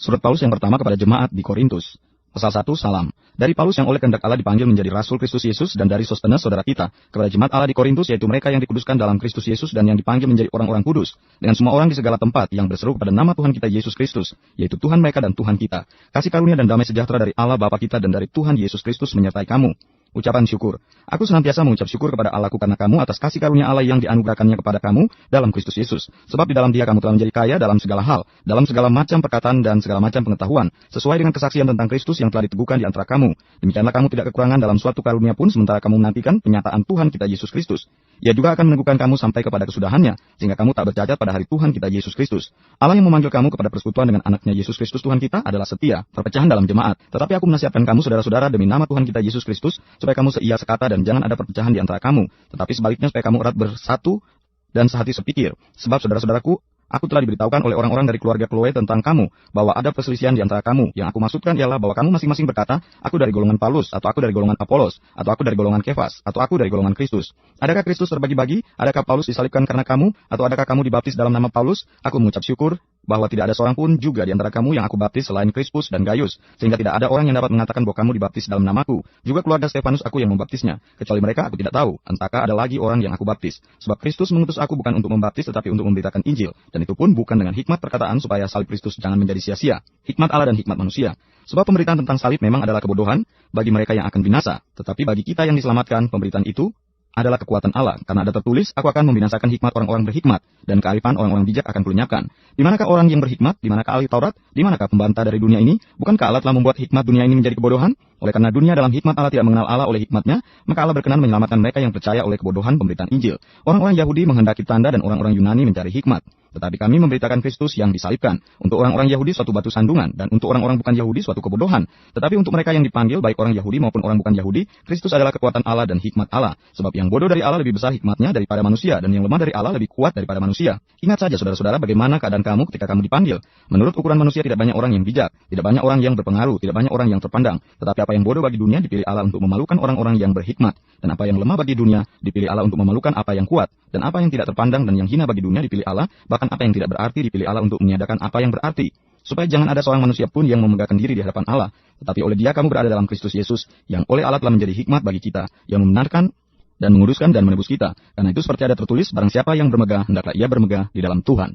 Surat Paulus yang pertama kepada jemaat di Korintus. Pasal 1, salam. Dari Paulus yang oleh kehendak Allah dipanggil menjadi Rasul Kristus Yesus dan dari Sostenes saudara kita, kepada jemaat Allah di Korintus yaitu mereka yang dikuduskan dalam Kristus Yesus dan yang dipanggil menjadi orang-orang kudus, dengan semua orang di segala tempat yang berseru kepada nama Tuhan kita Yesus Kristus, yaitu Tuhan mereka dan Tuhan kita. Kasih karunia dan damai sejahtera dari Allah Bapa kita dan dari Tuhan Yesus Kristus menyertai kamu. Ucapan syukur. Aku senantiasa mengucap syukur kepada Allahku karena kamu atas kasih karunia Allah yang dianugerahkannya kepada kamu dalam Kristus Yesus. Sebab di dalam Dia kamu telah menjadi kaya dalam segala hal, dalam segala macam perkataan dan segala macam pengetahuan, sesuai dengan kesaksian tentang Kristus yang telah diteguhkan di antara kamu. Demikianlah kamu tidak kekurangan dalam suatu karunia pun sementara kamu menantikan penyataan Tuhan kita Yesus Kristus. Ia juga akan meneguhkan kamu sampai kepada kesudahannya, sehingga kamu tak bercacat pada hari Tuhan kita Yesus Kristus. Allah yang memanggil kamu kepada persekutuan dengan anaknya Yesus Kristus Tuhan kita adalah setia. Perpecahan dalam jemaat. Tetapi aku menasihatkan kamu saudara-saudara demi nama Tuhan kita Yesus Kristus, supaya kamu seia sekata dan jangan ada perpecahan di antara kamu. Tetapi sebaliknya supaya kamu erat bersatu dan sehati sepikir. Sebab saudara-saudaraku, aku telah diberitahukan oleh orang-orang dari keluarga Chloe tentang kamu, bahwa ada perselisihan di antara kamu. Yang aku maksudkan ialah bahwa kamu masing-masing berkata, aku dari golongan Paulus, atau aku dari golongan Apolos, atau aku dari golongan Kefas, atau aku dari golongan Kristus. Adakah Kristus terbagi-bagi? Adakah Paulus disalibkan karena kamu? Atau adakah kamu dibaptis dalam nama Paulus? Aku mengucap syukur bahwa tidak ada seorang pun juga di antara kamu yang aku baptis selain Krispus dan Gaius, sehingga tidak ada orang yang dapat mengatakan bahwa kamu dibaptis dalam namaku. Juga keluarga Stefanus aku yang membaptisnya, kecuali mereka aku tidak tahu, entahkah ada lagi orang yang aku baptis. Sebab Kristus mengutus aku bukan untuk membaptis tetapi untuk memberitakan Injil, dan itu pun bukan dengan hikmat perkataan supaya salib Kristus jangan menjadi sia-sia, hikmat Allah dan hikmat manusia. Sebab pemberitaan tentang salib memang adalah kebodohan bagi mereka yang akan binasa, tetapi bagi kita yang diselamatkan pemberitaan itu adalah kekuatan Allah, karena ada tertulis, aku akan membinasakan hikmat orang-orang berhikmat, dan kearifan orang-orang bijak akan kulenyapkan. Di manakah orang yang berhikmat? Di manakah ahli Taurat? Di manakah pembantah dari dunia ini? Bukankah Allah telah membuat hikmat dunia ini menjadi kebodohan? Oleh karena dunia dalam hikmat Allah tidak mengenal Allah oleh hikmatnya, maka Allah berkenan menyelamatkan mereka yang percaya oleh kebodohan pemberitaan Injil. Orang-orang Yahudi menghendaki tanda dan orang-orang Yunani mencari hikmat. Tetapi kami memberitakan Kristus yang disalibkan. Untuk orang-orang Yahudi suatu batu sandungan, dan untuk orang-orang bukan Yahudi suatu kebodohan. Tetapi untuk mereka yang dipanggil, baik orang Yahudi maupun orang bukan Yahudi, Kristus adalah kekuatan Allah dan hikmat Allah. Sebab yang bodoh dari Allah lebih besar hikmatnya daripada manusia, dan yang lemah dari Allah lebih kuat daripada manusia. Ingat saja saudara-saudara bagaimana keadaan kamu ketika kamu dipanggil. Menurut ukuran manusia tidak banyak orang yang bijak, tidak banyak orang yang berpengaruh, tidak banyak orang yang terpandang. Tetapi apa yang bodoh bagi dunia dipilih Allah untuk memalukan orang-orang yang berhikmat. Dan apa yang lemah bagi dunia dipilih Allah untuk memalukan apa yang kuat. Dan apa yang tidak terpandang dan yang hina bagi dunia dipilih Allah, bahkan apa yang tidak berarti dipilih Allah untuk meniadakan apa yang berarti. Supaya jangan ada seorang manusia pun yang memegahkan diri di hadapan Allah. Tetapi oleh Dia kamu berada dalam Kristus Yesus, yang oleh Allah telah menjadi hikmat bagi kita, yang membenarkan dan menguduskan dan menebus kita. Karena itu seperti ada tertulis, barang siapa yang bermegah, hendaklah ia bermegah di dalam Tuhan.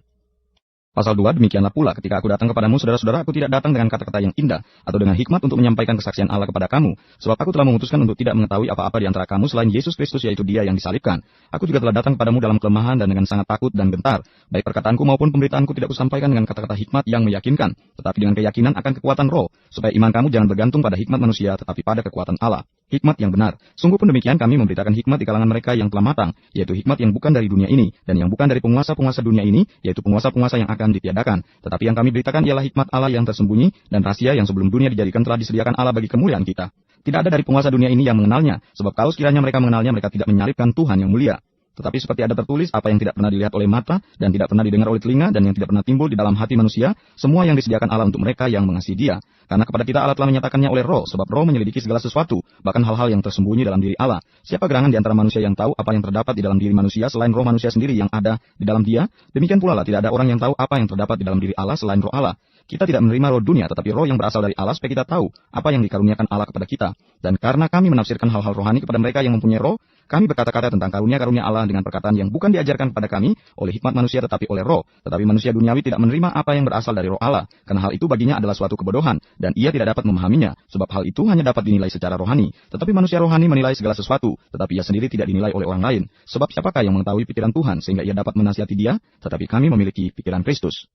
Pasal 2, demikianlah pula ketika aku datang kepadamu, saudara-saudara, aku tidak datang dengan kata-kata yang indah, atau dengan hikmat untuk menyampaikan kesaksian Allah kepada kamu. Sebab aku telah memutuskan untuk tidak mengetahui apa-apa di antara kamu selain Yesus Kristus, yaitu Dia yang disalibkan. Aku juga telah datang kepadamu dalam kelemahan dan dengan sangat takut dan gentar. Baik perkataanku maupun pemberitaanku tidak kusampaikan dengan kata-kata hikmat yang meyakinkan, tetapi dengan keyakinan akan kekuatan roh, supaya iman kamu jangan bergantung pada hikmat manusia, tetapi pada kekuatan Allah. Hikmat yang benar. Sungguh pun demikian kami memberitakan hikmat di kalangan mereka yang telah matang, yaitu hikmat yang bukan dari dunia ini, dan yang bukan dari penguasa-penguasa dunia ini, yaitu penguasa-penguasa yang akan ditiadakan. Tetapi yang kami beritakan ialah hikmat Allah yang tersembunyi, dan rahasia yang sebelum dunia dijadikan telah disediakan Allah bagi kemuliaan kita. Tidak ada dari penguasa dunia ini yang mengenalnya, sebab kalau sekiranya mereka mengenalnya, mereka tidak menyalibkan Tuhan yang mulia. Tetapi seperti ada tertulis, apa yang tidak pernah dilihat oleh mata, dan tidak pernah didengar oleh telinga, dan yang tidak pernah timbul di dalam hati manusia, semua yang disediakan Allah untuk mereka yang mengasihi Dia. Karena kepada kita Allah telah menyatakannya oleh roh, sebab roh menyelidiki segala sesuatu, bahkan hal-hal yang tersembunyi dalam diri Allah. Siapa gerangan di antara manusia yang tahu apa yang terdapat di dalam diri manusia selain roh manusia sendiri yang ada di dalam dia? Demikian pula lah tidak ada orang yang tahu apa yang terdapat di dalam diri Allah selain roh Allah. Kita tidak menerima roh dunia, tetapi roh yang berasal dari Allah supaya kita tahu apa yang dikaruniakan Allah kepada kita. Dan karena kami menafsirkan hal-hal rohani kepada mereka yang mempunyai roh, kami berkata-kata tentang karunia-karunia Allah dengan perkataan yang bukan diajarkan kepada kami oleh hikmat manusia tetapi oleh roh. Tetapi manusia duniawi tidak menerima apa yang berasal dari roh Allah, karena hal itu baginya adalah suatu kebodohan, dan ia tidak dapat memahaminya, sebab hal itu hanya dapat dinilai secara rohani. Tetapi manusia rohani menilai segala sesuatu, tetapi ia sendiri tidak dinilai oleh orang lain. Sebab siapakah yang mengetahui pikiran Tuhan sehingga ia dapat menasihati Dia? Tetapi kami memiliki pikiran Kristus.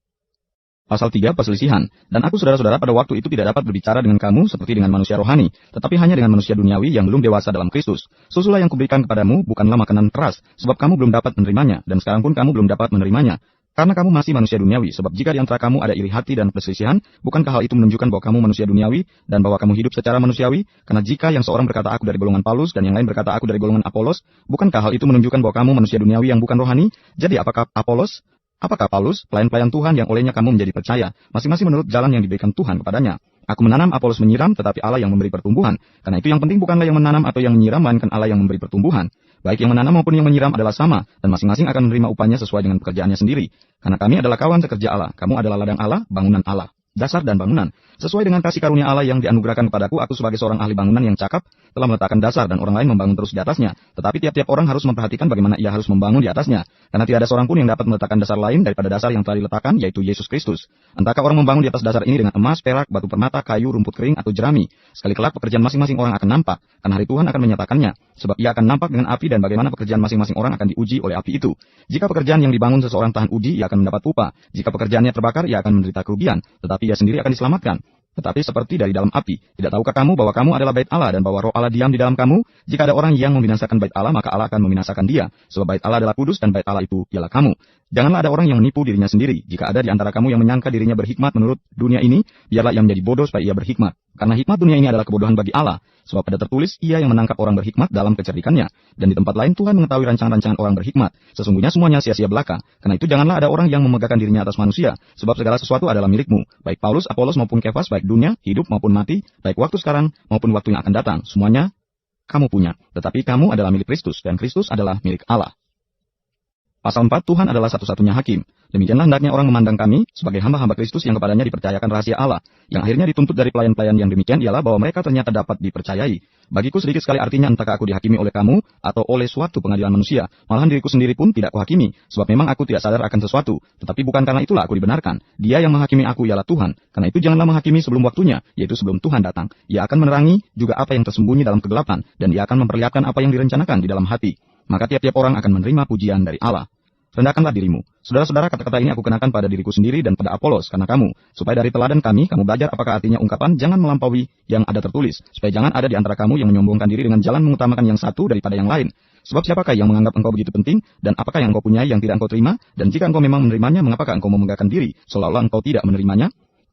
Pasal 3, perselisihan. Dan aku saudara-saudara pada waktu itu tidak dapat berbicara dengan kamu seperti dengan manusia rohani, tetapi hanya dengan manusia duniawi yang belum dewasa dalam Kristus. Susulah yang kuberikan kepadamu bukanlah makanan keras, sebab kamu belum dapat menerimanya, dan sekarang pun kamu belum dapat menerimanya. Karena kamu masih manusia duniawi, sebab jika di antara kamu ada iri hati dan perselisihan, bukankah hal itu menunjukkan bahwa kamu manusia duniawi, dan bahwa kamu hidup secara manusiawi? Karena jika yang seorang berkata aku dari golongan Paulus, dan yang lain berkata aku dari golongan Apolos, bukankah hal itu menunjukkan bahwa kamu manusia duniawi yang bukan rohani? Jadi apakah Apolos? Apakah Paulus, pelayan-pelayan Tuhan yang olehnya kamu menjadi percaya, masing-masing menurut jalan yang diberikan Tuhan kepadanya? Aku menanam, Apolos menyiram, tetapi Allah yang memberi pertumbuhan. Karena itu yang penting bukanlah yang menanam atau yang menyiram, melainkan Allah yang memberi pertumbuhan. Baik yang menanam maupun yang menyiram adalah sama, dan masing-masing akan menerima upahnya sesuai dengan pekerjaannya sendiri. Karena kami adalah kawan sekerja Allah, kamu adalah ladang Allah, bangunan Allah. dasar dan bangunan. Sesuai dengan kasih karunia Allah yang dianugerahkan kepadaku, aku sebagai seorang ahli bangunan yang cakap telah meletakkan dasar dan orang lain membangun terus di atasnya. Tetapi tiap-tiap orang harus memperhatikan bagaimana ia harus membangun di atasnya. Karena tidak ada seorang pun yang dapat meletakkan dasar lain daripada dasar yang telah diletakkan, yaitu Yesus Kristus. Entahkah orang membangun di atas dasar ini dengan emas, perak, batu permata, kayu, rumput kering, atau jerami. Sekali kelak pekerjaan masing-masing orang akan nampak, karena hari Tuhan akan menyatakannya. Sebab ia akan nampak dengan api dan bagaimana pekerjaan masing-masing orang akan diuji oleh api itu. Jika pekerjaan yang dibangun seseorang tahan uji, ia akan mendapat upah. Jika pekerjaannya terbakar, ia akan menderita kerugian. Tetapi ia sendiri akan diselamatkan. Tetapi seperti dari dalam api. Tidak tahukah kamu bahwa kamu adalah bait Allah dan bahwa roh Allah diam di dalam kamu? Jika ada orang yang membinasakan bait Allah, maka Allah akan membinasakan dia. Sebab bait Allah adalah kudus dan bait Allah itu ialah kamu. Janganlah ada orang yang menipu dirinya sendiri. Jika ada di antara kamu yang menyangka dirinya berhikmat menurut dunia ini, biarlah ia menjadi bodoh supaya ia berhikmat. Karena hikmat dunia ini adalah kebodohan bagi Allah. Sebab ada tertulis, ia yang menangkap orang berhikmat dalam kecerdikannya. Dan di tempat lain Tuhan mengetahui rancangan-rancangan orang berhikmat. Sesungguhnya semuanya sia-sia belaka. Karena itu janganlah ada orang yang memegahkan dirinya atas manusia. Sebab segala sesuatu adalah milikmu. Baik Paulus, Apolos maupun Kefas, baik dunia, hidup maupun mati, baik waktu sekarang maupun waktu yang akan datang. Semuanya kamu punya. Tetapi kamu adalah milik Kristus dan Kristus adalah milik Allah. Pasal 4, Tuhan adalah satu-satunya hakim. Demikianlah hendaknya orang memandang kami sebagai hamba-hamba Kristus yang kepadanya dipercayakan rahasia Allah. Yang akhirnya dituntut dari pelayan-pelayan yang demikian ialah bahwa mereka ternyata dapat dipercayai. Bagiku sedikit sekali artinya entahkah aku dihakimi oleh kamu atau oleh suatu pengadilan manusia. Malahan diriku sendiri pun tidak kuhakimi. Sebab memang aku tidak sadar akan sesuatu. Tetapi bukan karena itulah aku dibenarkan. Dia yang menghakimi aku ialah Tuhan. Karena itu janganlah menghakimi sebelum waktunya, yaitu sebelum Tuhan datang. Ia akan menerangi juga apa yang tersembunyi dalam kegelapan. Dan ia akan memperlihatkan apa yang direncanakan di dalam hati. Maka tiap-tiap orang akan menerima pujian dari Allah. Rendahkanlah dirimu. Saudara-saudara, kata-kata ini aku kenakan pada diriku sendiri dan pada Apolos karena kamu, supaya dari teladan kami, kamu belajar apakah artinya ungkapan jangan melampaui yang ada tertulis, supaya jangan ada di antara kamu yang menyombongkan diri dengan jalan mengutamakan yang satu daripada yang lain. Sebab siapakah yang menganggap engkau begitu penting, dan apakah yang engkau punyai yang tidak engkau terima, dan jika engkau memang menerimanya, mengapakah engkau memegahkan diri, seolah-olah engkau tidak menerimanya?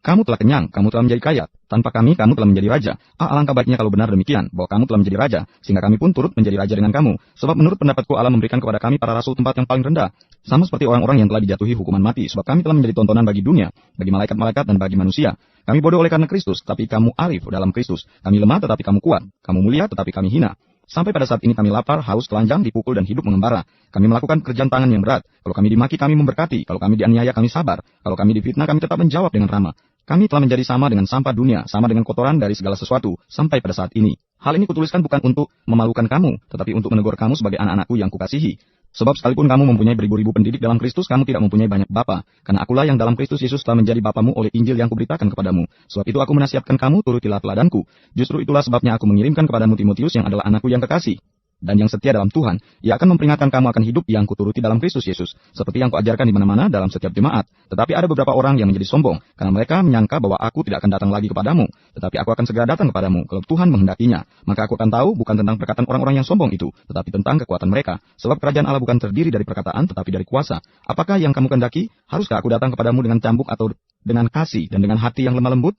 Kamu telah kenyang, kamu telah menjadi kaya. Tanpa kami, kamu telah menjadi raja. Alangkah baiknya kalau benar demikian, bahwa kamu telah menjadi raja, sehingga kami pun turut menjadi raja dengan kamu. Sebab menurut pendapatku Allah memberikan kepada kami para rasul tempat yang paling rendah. Sama seperti orang-orang yang telah dijatuhi hukuman mati, sebab kami telah menjadi tontonan bagi dunia, bagi malaikat-malaikat dan bagi manusia. Kami bodoh oleh karena Kristus, tapi kamu arif dalam Kristus. Kami lemah, tetapi kamu kuat. Kamu mulia, tetapi kami hina. Sampai pada saat ini kami lapar, haus, telanjang, dipukul, dan hidup mengembara. Kami melakukan pekerjaan tangan yang berat. Kalau kami dimaki, kami memberkati. Kalau kami dianiaya, kami sabar. Kalau kami difitnah, kami tetap menjawab dengan ramah. Kami telah menjadi sama dengan sampah dunia, sama dengan kotoran dari segala sesuatu, sampai pada saat ini. Hal ini kutuliskan bukan untuk memalukan kamu, tetapi untuk menegur kamu sebagai anak-anakku yang kukasihi. Sebab sekalipun kamu mempunyai beribu-ribu pendidik dalam Kristus, kamu tidak mempunyai banyak bapa. Karena akulah yang dalam Kristus Yesus telah menjadi bapamu oleh Injil yang kuberitakan kepadamu. Sebab itu aku menasihatkan kamu, turutilah teladanku. Justru itulah sebabnya aku mengirimkan kepadamu Timotius yang adalah anakku yang kekasih dan yang setia dalam Tuhan. Ia akan memperingatkan kamu akan hidup yang kuturuti dalam Kristus Yesus, seperti yang kuajarkan di mana-mana dalam setiap jemaat. Tetapi ada beberapa orang yang menjadi sombong, karena mereka menyangka bahwa aku tidak akan datang lagi kepadamu. Tetapi aku akan segera datang kepadamu, kalau Tuhan menghendakinya. Maka aku akan tahu bukan tentang perkataan orang-orang yang sombong itu, tetapi tentang kekuatan mereka. Sebab kerajaan Allah bukan terdiri dari perkataan, tetapi dari kuasa. Apakah yang kamu kehendaki? Haruskah aku datang kepadamu dengan cambuk atau dengan kasih dan dengan hati yang lemah lembut?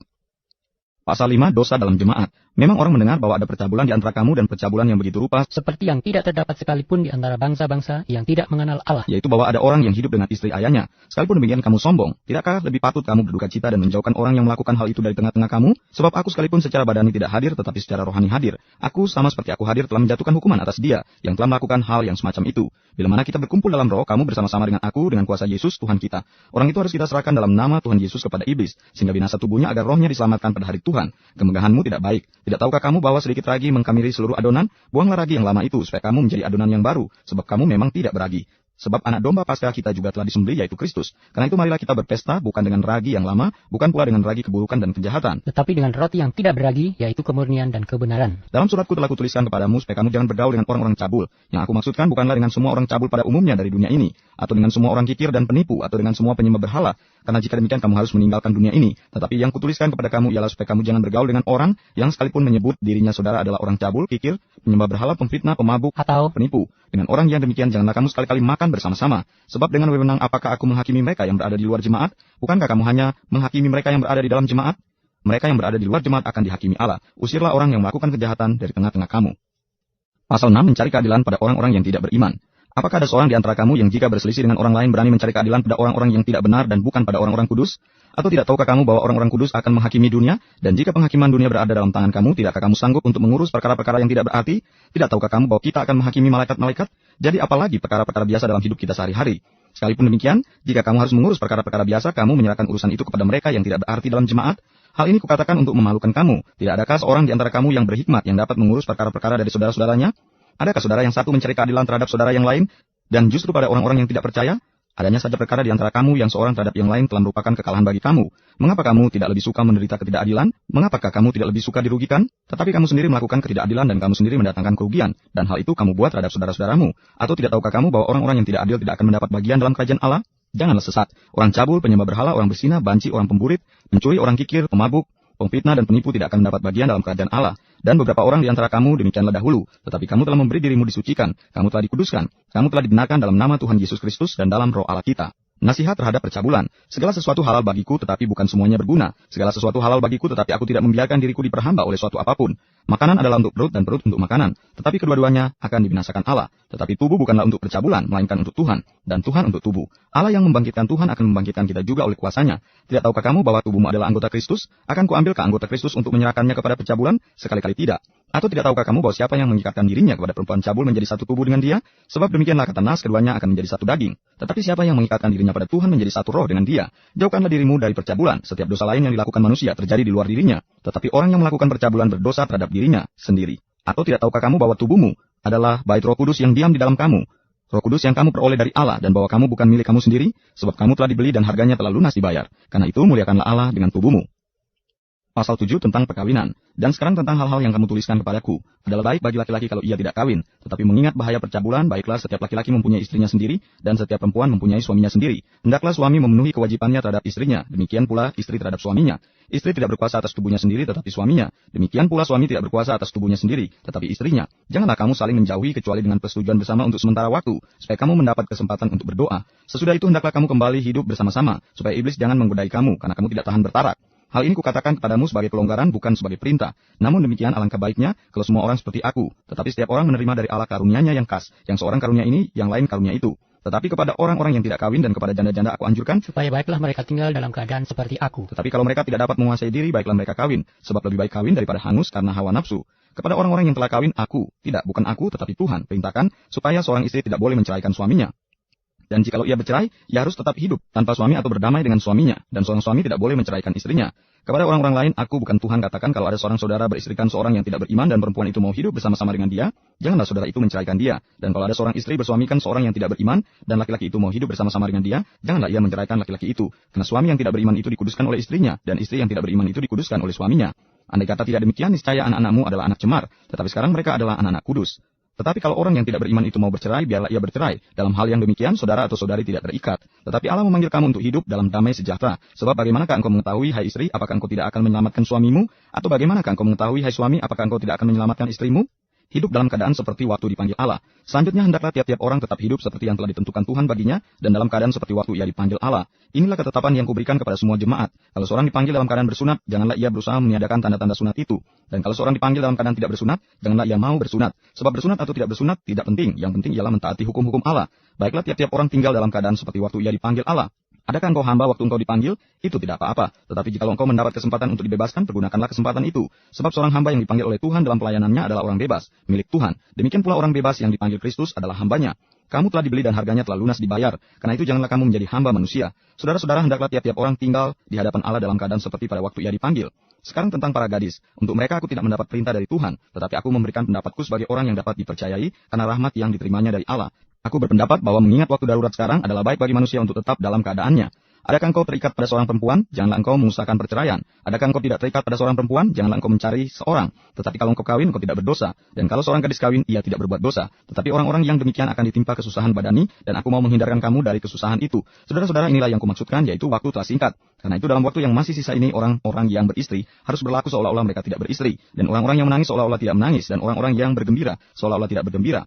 Pasal 5, dosa dalam jemaat. Memang orang mendengar bahwa ada percabulan di antara kamu dan percabulan yang begitu rupa seperti yang tidak terdapat sekalipun di antara bangsa-bangsa yang tidak mengenal Allah. Yaitu bahwa ada orang yang hidup dengan istri ayahnya. Sekalipun demikian kamu sombong. Tidakkah lebih patut kamu berduka cita dan menjauhkan orang yang melakukan hal itu dari tengah-tengah kamu? Sebab aku sekalipun secara badani tidak hadir, tetapi secara rohani hadir. Aku sama seperti aku hadir telah menjatuhkan hukuman atas dia yang telah melakukan hal yang semacam itu. Bila mana kita berkumpul dalam roh, kamu bersama-sama dengan aku dengan kuasa Yesus Tuhan kita. Orang itu harus kita serahkan dalam nama Tuhan Yesus kepada iblis, sehingga binasa tubuhnya agar rohnya diselamatkan pada hari Tuhan. Kemegahanmu tidak baik. Tidak tahukah kamu bahwa sedikit ragi mengkamiri seluruh adonan? Buanglah ragi yang lama itu, supaya kamu menjadi adonan yang baru, sebab kamu memang tidak beragi. Sebab anak domba Paskah kita juga telah disembelih, yaitu Kristus. Karena itu marilah kita berpesta bukan dengan ragi yang lama, bukan pula dengan ragi keburukan dan kejahatan, tetapi dengan roti yang tidak beragi, yaitu kemurnian dan kebenaran. Dalam suratku telah kutuliskan kepadamu supaya kamu jangan bergaul dengan orang-orang cabul. Yang aku maksudkan bukanlah dengan semua orang cabul pada umumnya dari dunia ini, atau dengan semua orang kikir dan penipu, atau dengan semua penyembah berhala. Karena jika demikian kamu harus meninggalkan dunia ini. Tetapi yang kutuliskan kepada kamu ialah supaya kamu jangan bergaul dengan orang yang sekalipun menyebut dirinya saudara adalah orang cabul, kikir, penyembah berhala, pemfitnah, pemabuk, atau penipu. Dengan orang yang demikian janganlah kamu sekali-kali makan bersama-sama. Sebab dengan wewenang apakah aku menghakimi mereka yang berada di luar jemaat? Bukankah kamu hanya menghakimi mereka yang berada di dalam jemaat? Mereka yang berada di luar jemaat akan dihakimi Allah. Usirlah orang yang melakukan kejahatan dari tengah-tengah kamu. Pasal 6, mencari keadilan pada orang-orang yang tidak beriman. Apakah ada seorang di antara kamu yang jika berselisih dengan orang lain berani mencari keadilan pada orang-orang yang tidak benar dan bukan pada orang-orang kudus? Atau tidak tahukah kamu bahwa orang-orang kudus akan menghakimi dunia? Dan jika penghakiman dunia berada dalam tangan kamu, tidakkah kamu sanggup untuk mengurus perkara-perkara yang tidak berarti? Tidak tahukah kamu bahwa kita akan menghakimi malaikat-malaikat? Jadi apalagi perkara-perkara biasa dalam hidup kita sehari-hari? Sekalipun demikian, jika kamu harus mengurus perkara-perkara biasa, kamu menyerahkan urusan itu kepada mereka yang tidak berarti dalam jemaat. Hal ini kukatakan untuk memalukan kamu. Tidak adakah seorang di antara kamu yang berhikmat yang dapat mengurus perkara-perkara dari saudara-saudaranya? Adakah saudara yang satu mencari keadilan terhadap saudara yang lain, dan justru pada orang-orang yang tidak percaya? Adanya saja perkara di antara kamu yang seorang terhadap yang lain telah merupakan kekalahan bagi kamu. Mengapa kamu tidak lebih suka menderita ketidakadilan? Mengapakah kamu tidak lebih suka dirugikan? Tetapi kamu sendiri melakukan ketidakadilan dan kamu sendiri mendatangkan kerugian. Dan hal itu kamu buat terhadap saudara-saudaramu. Atau tidak tahukah kamu bahwa orang-orang yang tidak adil tidak akan mendapat bagian dalam kerajaan Allah? Janganlah sesat. Orang cabul, penyembah berhala, orang berzina, banci, orang pemburit, mencuri, orang kikir, pemabuk, pemfitnah dan penipu tidak akan mendapat bagian dalam kerajaan Allah. Dan beberapa orang di antara kamu demikianlah dahulu. Tetapi kamu telah memberi dirimu disucikan. Kamu telah dikuduskan. Kamu telah dibenarkan dalam nama Tuhan Yesus Kristus dan dalam roh Allah kita. Nasihat terhadap percabulan. Segala sesuatu halal bagiku tetapi bukan semuanya berguna. Segala sesuatu halal bagiku tetapi aku tidak membiarkan diriku diperhamba oleh suatu apapun. Makanan adalah untuk perut dan perut untuk makanan. Tetapi kedua-duanya akan dibinasakan Allah. Tetapi tubuh bukanlah untuk percabulan, melainkan untuk Tuhan. Dan Tuhan untuk tubuh. Allah yang membangkitkan Tuhan akan membangkitkan kita juga oleh kuasanya. Tidak tahukah kamu bahwa tubuhmu adalah anggota Kristus? Akan kuambilkah anggota Kristus untuk menyerahkannya kepada percabulan? Sekali-kali tidak. Atau tidak tahukah kamu bahwa siapa yang mengikatkan dirinya kepada perempuan cabul menjadi satu tubuh dengan dia? Sebab demikianlah kata Nas, keduanya akan menjadi satu daging. Tetapi siapa yang mengikatkan dirinya pada Tuhan menjadi satu roh dengan dia? Jauhkanlah dirimu dari percabulan. Setiap dosa lain yang dilakukan manusia terjadi di luar dirinya. Tetapi orang yang melakukan percabulan berdosa terhadap dirinya sendiri. Atau tidak tahukah kamu bahwa tubuhmu adalah bait Roh Kudus yang diam di dalam kamu? Roh Kudus yang kamu peroleh dari Allah dan bahwa kamu bukan milik kamu sendiri, sebab kamu telah dibeli dan harganya telah lunas dibayar. Karena itu muliakanlah Allah dengan tubuhmu. Pasal 7 tentang perkawinan. Dan sekarang tentang hal-hal yang kamu tuliskan kepadaku. Adalah baik bagi laki-laki kalau ia tidak kawin. Tetapi mengingat bahaya percabulan, baiklah setiap laki-laki mempunyai istrinya sendiri, dan setiap perempuan mempunyai suaminya sendiri. Hendaklah suami memenuhi kewajibannya terhadap istrinya, demikian pula istri terhadap suaminya. Istri tidak berkuasa atas tubuhnya sendiri, tetapi suaminya. Demikian pula suami tidak berkuasa atas tubuhnya sendiri, tetapi istrinya. Janganlah kamu saling menjauhi kecuali dengan persetujuan bersama untuk sementara waktu, supaya kamu mendapat kesempatan untuk berdoa. Sesudah itu hendaklah kamu kembali hidup bersama-sama, supaya iblis jangan menggodai kamu, karena kamu tidak tahan bertarak. Hal ini kukatakan kepadamu sebagai pelonggaran, bukan sebagai perintah. Namun demikian alangkah baiknya kalau semua orang seperti aku. Tetapi setiap orang menerima dari Allah karunia-Nya yang khas. Yang seorang karunia ini, yang lain karunia itu. Tetapi kepada orang-orang yang tidak kawin dan kepada janda-janda aku anjurkan, supaya baiklah mereka tinggal dalam keadaan seperti aku. Tetapi kalau mereka tidak dapat menguasai diri, baiklah mereka kawin. Sebab lebih baik kawin daripada hangus karena hawa nafsu. Kepada orang-orang yang telah kawin, aku. Tidak, bukan aku, tetapi Tuhan. Perintahkan supaya seorang istri tidak boleh menceraikan suaminya. Dan jikalau ia bercerai, ia harus tetap hidup tanpa suami atau berdamai dengan suaminya. Dan seorang suami tidak boleh menceraikan istrinya. Kepada orang-orang lain, aku bukan Tuhan katakan kalau ada seorang saudara beristrikan seorang yang tidak beriman dan perempuan itu mau hidup bersama-sama dengan dia, janganlah saudara itu menceraikan dia. Dan kalau ada seorang istri bersuamikan seorang yang tidak beriman dan laki-laki itu mau hidup bersama-sama dengan dia, janganlah ia menceraikan laki-laki itu. Karena suami yang tidak beriman itu dikuduskan oleh istrinya, dan istri yang tidak beriman itu dikuduskan oleh suaminya. Andai kata tidak demikian, niscaya anak-anakmu adalah anak cemar, tetapi sekarang mereka adalah anak-anak kudus. Tetapi kalau orang yang tidak beriman itu mau bercerai, biarlah ia bercerai. Dalam hal yang demikian, saudara atau saudari tidak terikat. Tetapi Allah memanggil kamu untuk hidup dalam damai sejahtera. Sebab bagaimanakah engkau mengetahui, hai istri, apakah engkau tidak akan menyelamatkan suamimu? Atau bagaimanakah engkau mengetahui, hai suami, apakah engkau tidak akan menyelamatkan istrimu? Hidup dalam keadaan seperti waktu dipanggil Allah. Selanjutnya hendaklah tiap-tiap orang tetap hidup seperti yang telah ditentukan Tuhan baginya, dan dalam keadaan seperti waktu ia dipanggil Allah. Inilah ketetapan yang kuberikan kepada semua jemaat. Kalau seorang dipanggil dalam keadaan bersunat, janganlah ia berusaha meniadakan tanda-tanda sunat itu. Dan kalau seorang dipanggil dalam keadaan tidak bersunat, janganlah ia mau bersunat. Sebab bersunat atau tidak bersunat tidak penting. Yang penting ialah mentaati hukum-hukum Allah. Baiklah tiap-tiap orang tinggal dalam keadaan seperti waktu ia dipanggil Allah. Adakah engkau hamba waktu engkau dipanggil? Itu tidak apa-apa. Tetapi jika engkau mendapat kesempatan untuk dibebaskan, pergunakanlah kesempatan itu. Sebab seorang hamba yang dipanggil oleh Tuhan dalam pelayanannya adalah orang bebas, milik Tuhan. Demikian pula orang bebas yang dipanggil Kristus adalah hambanya. Kamu telah dibeli dan harganya telah lunas dibayar. Karena itu janganlah kamu menjadi hamba manusia. Saudara-saudara, hendaklah tiap-tiap orang tinggal di hadapan Allah dalam keadaan seperti pada waktu ia dipanggil. Sekarang tentang para gadis. Untuk mereka aku tidak mendapat perintah dari Tuhan. Tetapi aku memberikan pendapatku sebagai orang yang dapat dipercayai karena rahmat yang diterimanya dari Allah. Aku berpendapat bahwa mengingat waktu darurat sekarang adalah baik bagi manusia untuk tetap dalam keadaannya. Adakah engkau terikat pada seorang perempuan? Janganlah engkau mengusahakan perceraian. Adakah engkau tidak terikat pada seorang perempuan? Janganlah engkau mencari seorang. Tetapi kalau engkau kawin, engkau tidak berdosa. Dan kalau seorang gadis kawin, ia tidak berbuat dosa. Tetapi orang-orang yang demikian akan ditimpa kesusahan badani, dan aku mau menghindarkan kamu dari kesusahan itu. Saudara-saudara, inilah yang kumaksudkan, yaitu waktu telah singkat. Karena itu dalam waktu yang masih sisa ini, orang-orang yang beristri harus berlaku seolah-olah mereka tidak beristri. Dan orang-orang yang menangis seolah-olah tidak menangis. Dan orang-orang yang bergembira seolah-olah tidak bergembira.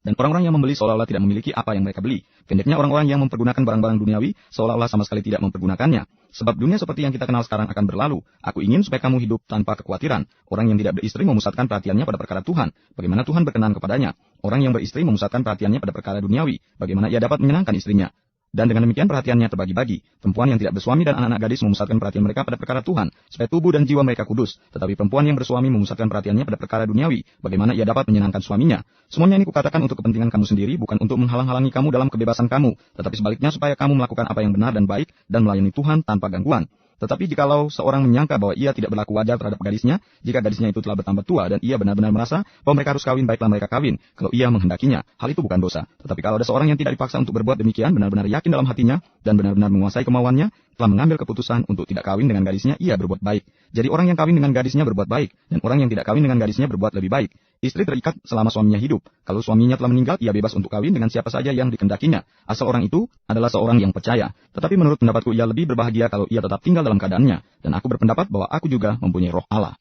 Dan orang-orang yang membeli seolah-olah tidak memiliki apa yang mereka beli. Pendeknya orang-orang yang mempergunakan barang-barang duniawi seolah-olah sama sekali tidak mempergunakannya. Sebab dunia seperti yang kita kenal sekarang akan berlalu. Aku ingin supaya kamu hidup tanpa kekhawatiran. Orang yang tidak beristri memusatkan perhatiannya pada perkara Tuhan. Bagaimana Tuhan berkenan kepadanya. Orang yang beristri memusatkan perhatiannya pada perkara duniawi. Bagaimana ia dapat menyenangkan istrinya. Dan dengan demikian perhatiannya terbagi-bagi. Perempuan yang tidak bersuami dan anak-anak gadis memusatkan perhatian mereka pada perkara Tuhan, supaya tubuh dan jiwa mereka kudus. Tetapi perempuan yang bersuami memusatkan perhatiannya pada perkara duniawi, bagaimana ia dapat menyenangkan suaminya. Semuanya ini kukatakan untuk kepentingan kamu sendiri, bukan untuk menghalang-halangi kamu dalam kebebasan kamu, tetapi sebaliknya supaya kamu melakukan apa yang benar dan baik, dan melayani Tuhan tanpa gangguan. Tetapi jikalau seorang menyangka bahwa ia tidak berlaku wajar terhadap gadisnya, jika gadisnya itu telah bertambah tua dan ia benar-benar merasa bahwa mereka harus kawin, baiklah mereka kawin, kalau ia menghendakinya. Hal itu bukan dosa. Tetapi kalau ada seorang yang tidak dipaksa untuk berbuat demikian, benar-benar yakin dalam hatinya, dan benar-benar menguasai kemauannya, telah mengambil keputusan untuk tidak kawin dengan gadisnya, ia berbuat baik. Jadi orang yang kawin dengan gadisnya berbuat baik, dan orang yang tidak kawin dengan gadisnya berbuat lebih baik. Istri terikat selama suaminya hidup. Kalau suaminya telah meninggal, ia bebas untuk kawin dengan siapa saja yang dikendakinya, asal orang itu adalah seorang yang percaya. Tetapi menurut pendapatku ia lebih berbahagia kalau ia tetap tinggal dalam keadaannya, dan aku berpendapat bahwa aku juga mempunyai roh Allah.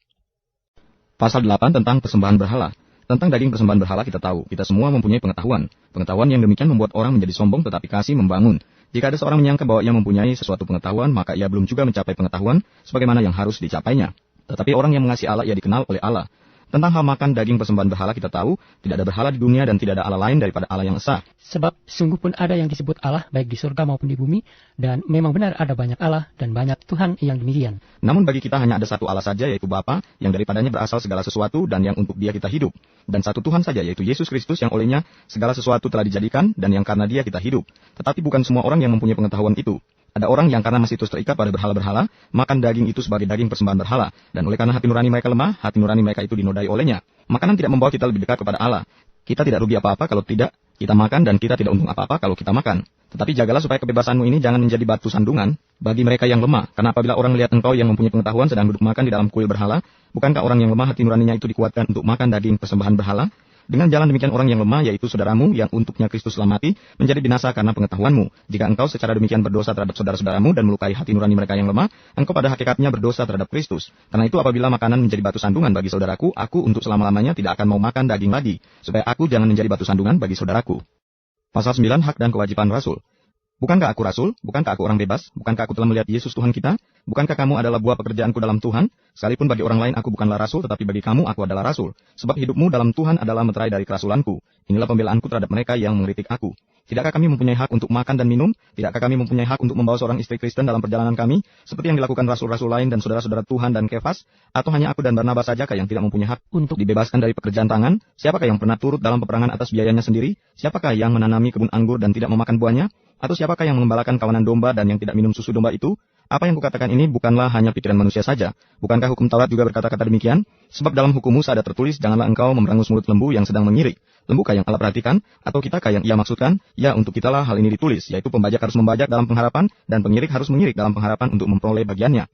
Pasal 8 tentang persembahan berhala. Tentang daging persembahan berhala kita tahu, kita semua mempunyai pengetahuan. Pengetahuan yang demikian membuat orang menjadi sombong tetapi kasih membangun. Jika ada seorang menyangka bahwa ia mempunyai sesuatu pengetahuan, maka ia belum juga mencapai pengetahuan sebagaimana yang harus dicapainya. Tetapi orang yang mengasihi Allah, ia dikenal oleh Allah. Tentang hal makan daging persembahan berhala kita tahu, tidak ada berhala di dunia dan tidak ada Allah lain daripada Allah yang esa. Sebab sungguh pun ada yang disebut Allah baik di surga maupun di bumi, dan memang benar ada banyak Allah dan banyak Tuhan yang demikian. Namun bagi kita hanya ada satu Allah saja, yaitu Bapa, yang daripadanya berasal segala sesuatu dan yang untuk Dia kita hidup. Dan satu Tuhan saja, yaitu Yesus Kristus, yang olehnya segala sesuatu telah dijadikan dan yang karena Dia kita hidup. Tetapi bukan semua orang yang mempunyai pengetahuan itu. Ada orang yang karena masih terus terikat pada berhala-berhala, makan daging itu sebagai daging persembahan berhala. Dan oleh karena hati nurani mereka lemah, hati nurani mereka itu dinodai olehnya. Makanan tidak membawa kita lebih dekat kepada Allah. Kita tidak rugi apa-apa kalau tidak kita makan, dan kita tidak untung apa-apa kalau kita makan. Tetapi jagalah supaya kebebasanmu ini jangan menjadi batu sandungan bagi mereka yang lemah. Karena apabila orang melihat engkau yang mempunyai pengetahuan sedang duduk makan di dalam kuil berhala, bukankah orang yang lemah hati nuraninya itu dikuatkan untuk makan daging persembahan berhala? Dengan jalan demikian orang yang lemah, yaitu saudaramu yang untuknya Kristus telah mati, menjadi binasa karena pengetahuanmu. Jika engkau secara demikian berdosa terhadap saudara-saudaramu dan melukai hati nurani mereka yang lemah, engkau pada hakikatnya berdosa terhadap Kristus. Karena itu apabila makanan menjadi batu sandungan bagi saudaraku, aku untuk selama-lamanya tidak akan mau makan daging lagi, supaya aku jangan menjadi batu sandungan bagi saudaraku. Pasal 9, hak dan kewajiban rasul. Bukankah aku rasul? Bukankah aku orang bebas? Bukankah aku telah melihat Yesus Tuhan kita? Bukankah kamu adalah buah pekerjaanku dalam Tuhan? Sekalipun bagi orang lain aku bukanlah rasul, tetapi bagi kamu aku adalah rasul. Sebab hidupmu dalam Tuhan adalah meterai dari kerasulanku. Inilah pembelaanku terhadap mereka yang mengkritik aku. Tidakkah kami mempunyai hak untuk makan dan minum? Tidakkah kami mempunyai hak untuk membawa seorang istri Kristen dalam perjalanan kami? Seperti yang dilakukan rasul-rasul lain dan saudara-saudara Tuhan dan Kefas? Atau hanya aku dan Barnabas sajakah yang tidak mempunyai hak untuk dibebaskan dari pekerjaan tangan? Siapakah yang pernah turut dalam peperangan atas biayanya sendiri? Siapakah yang menanami kebun anggur dan tidak memakan buahnya? Atau siapakah yang mengembalakan kawanan domba dan yang tidak minum susu domba itu? Apa yang kukatakan ini bukanlah hanya pikiran manusia saja. Bukankah hukum Taurat juga berkata-kata demikian? Sebab dalam hukum Musa ada tertulis, janganlah engkau memerangus mulut lembu yang sedang mengirik. Lembukah yang Allah perhatikan? Atau kitakah yang ia maksudkan? Ya, untuk kitalah hal ini ditulis, yaitu pembajak harus membajak dalam pengharapan, dan pengirik harus mengirik dalam pengharapan untuk memperoleh bagiannya.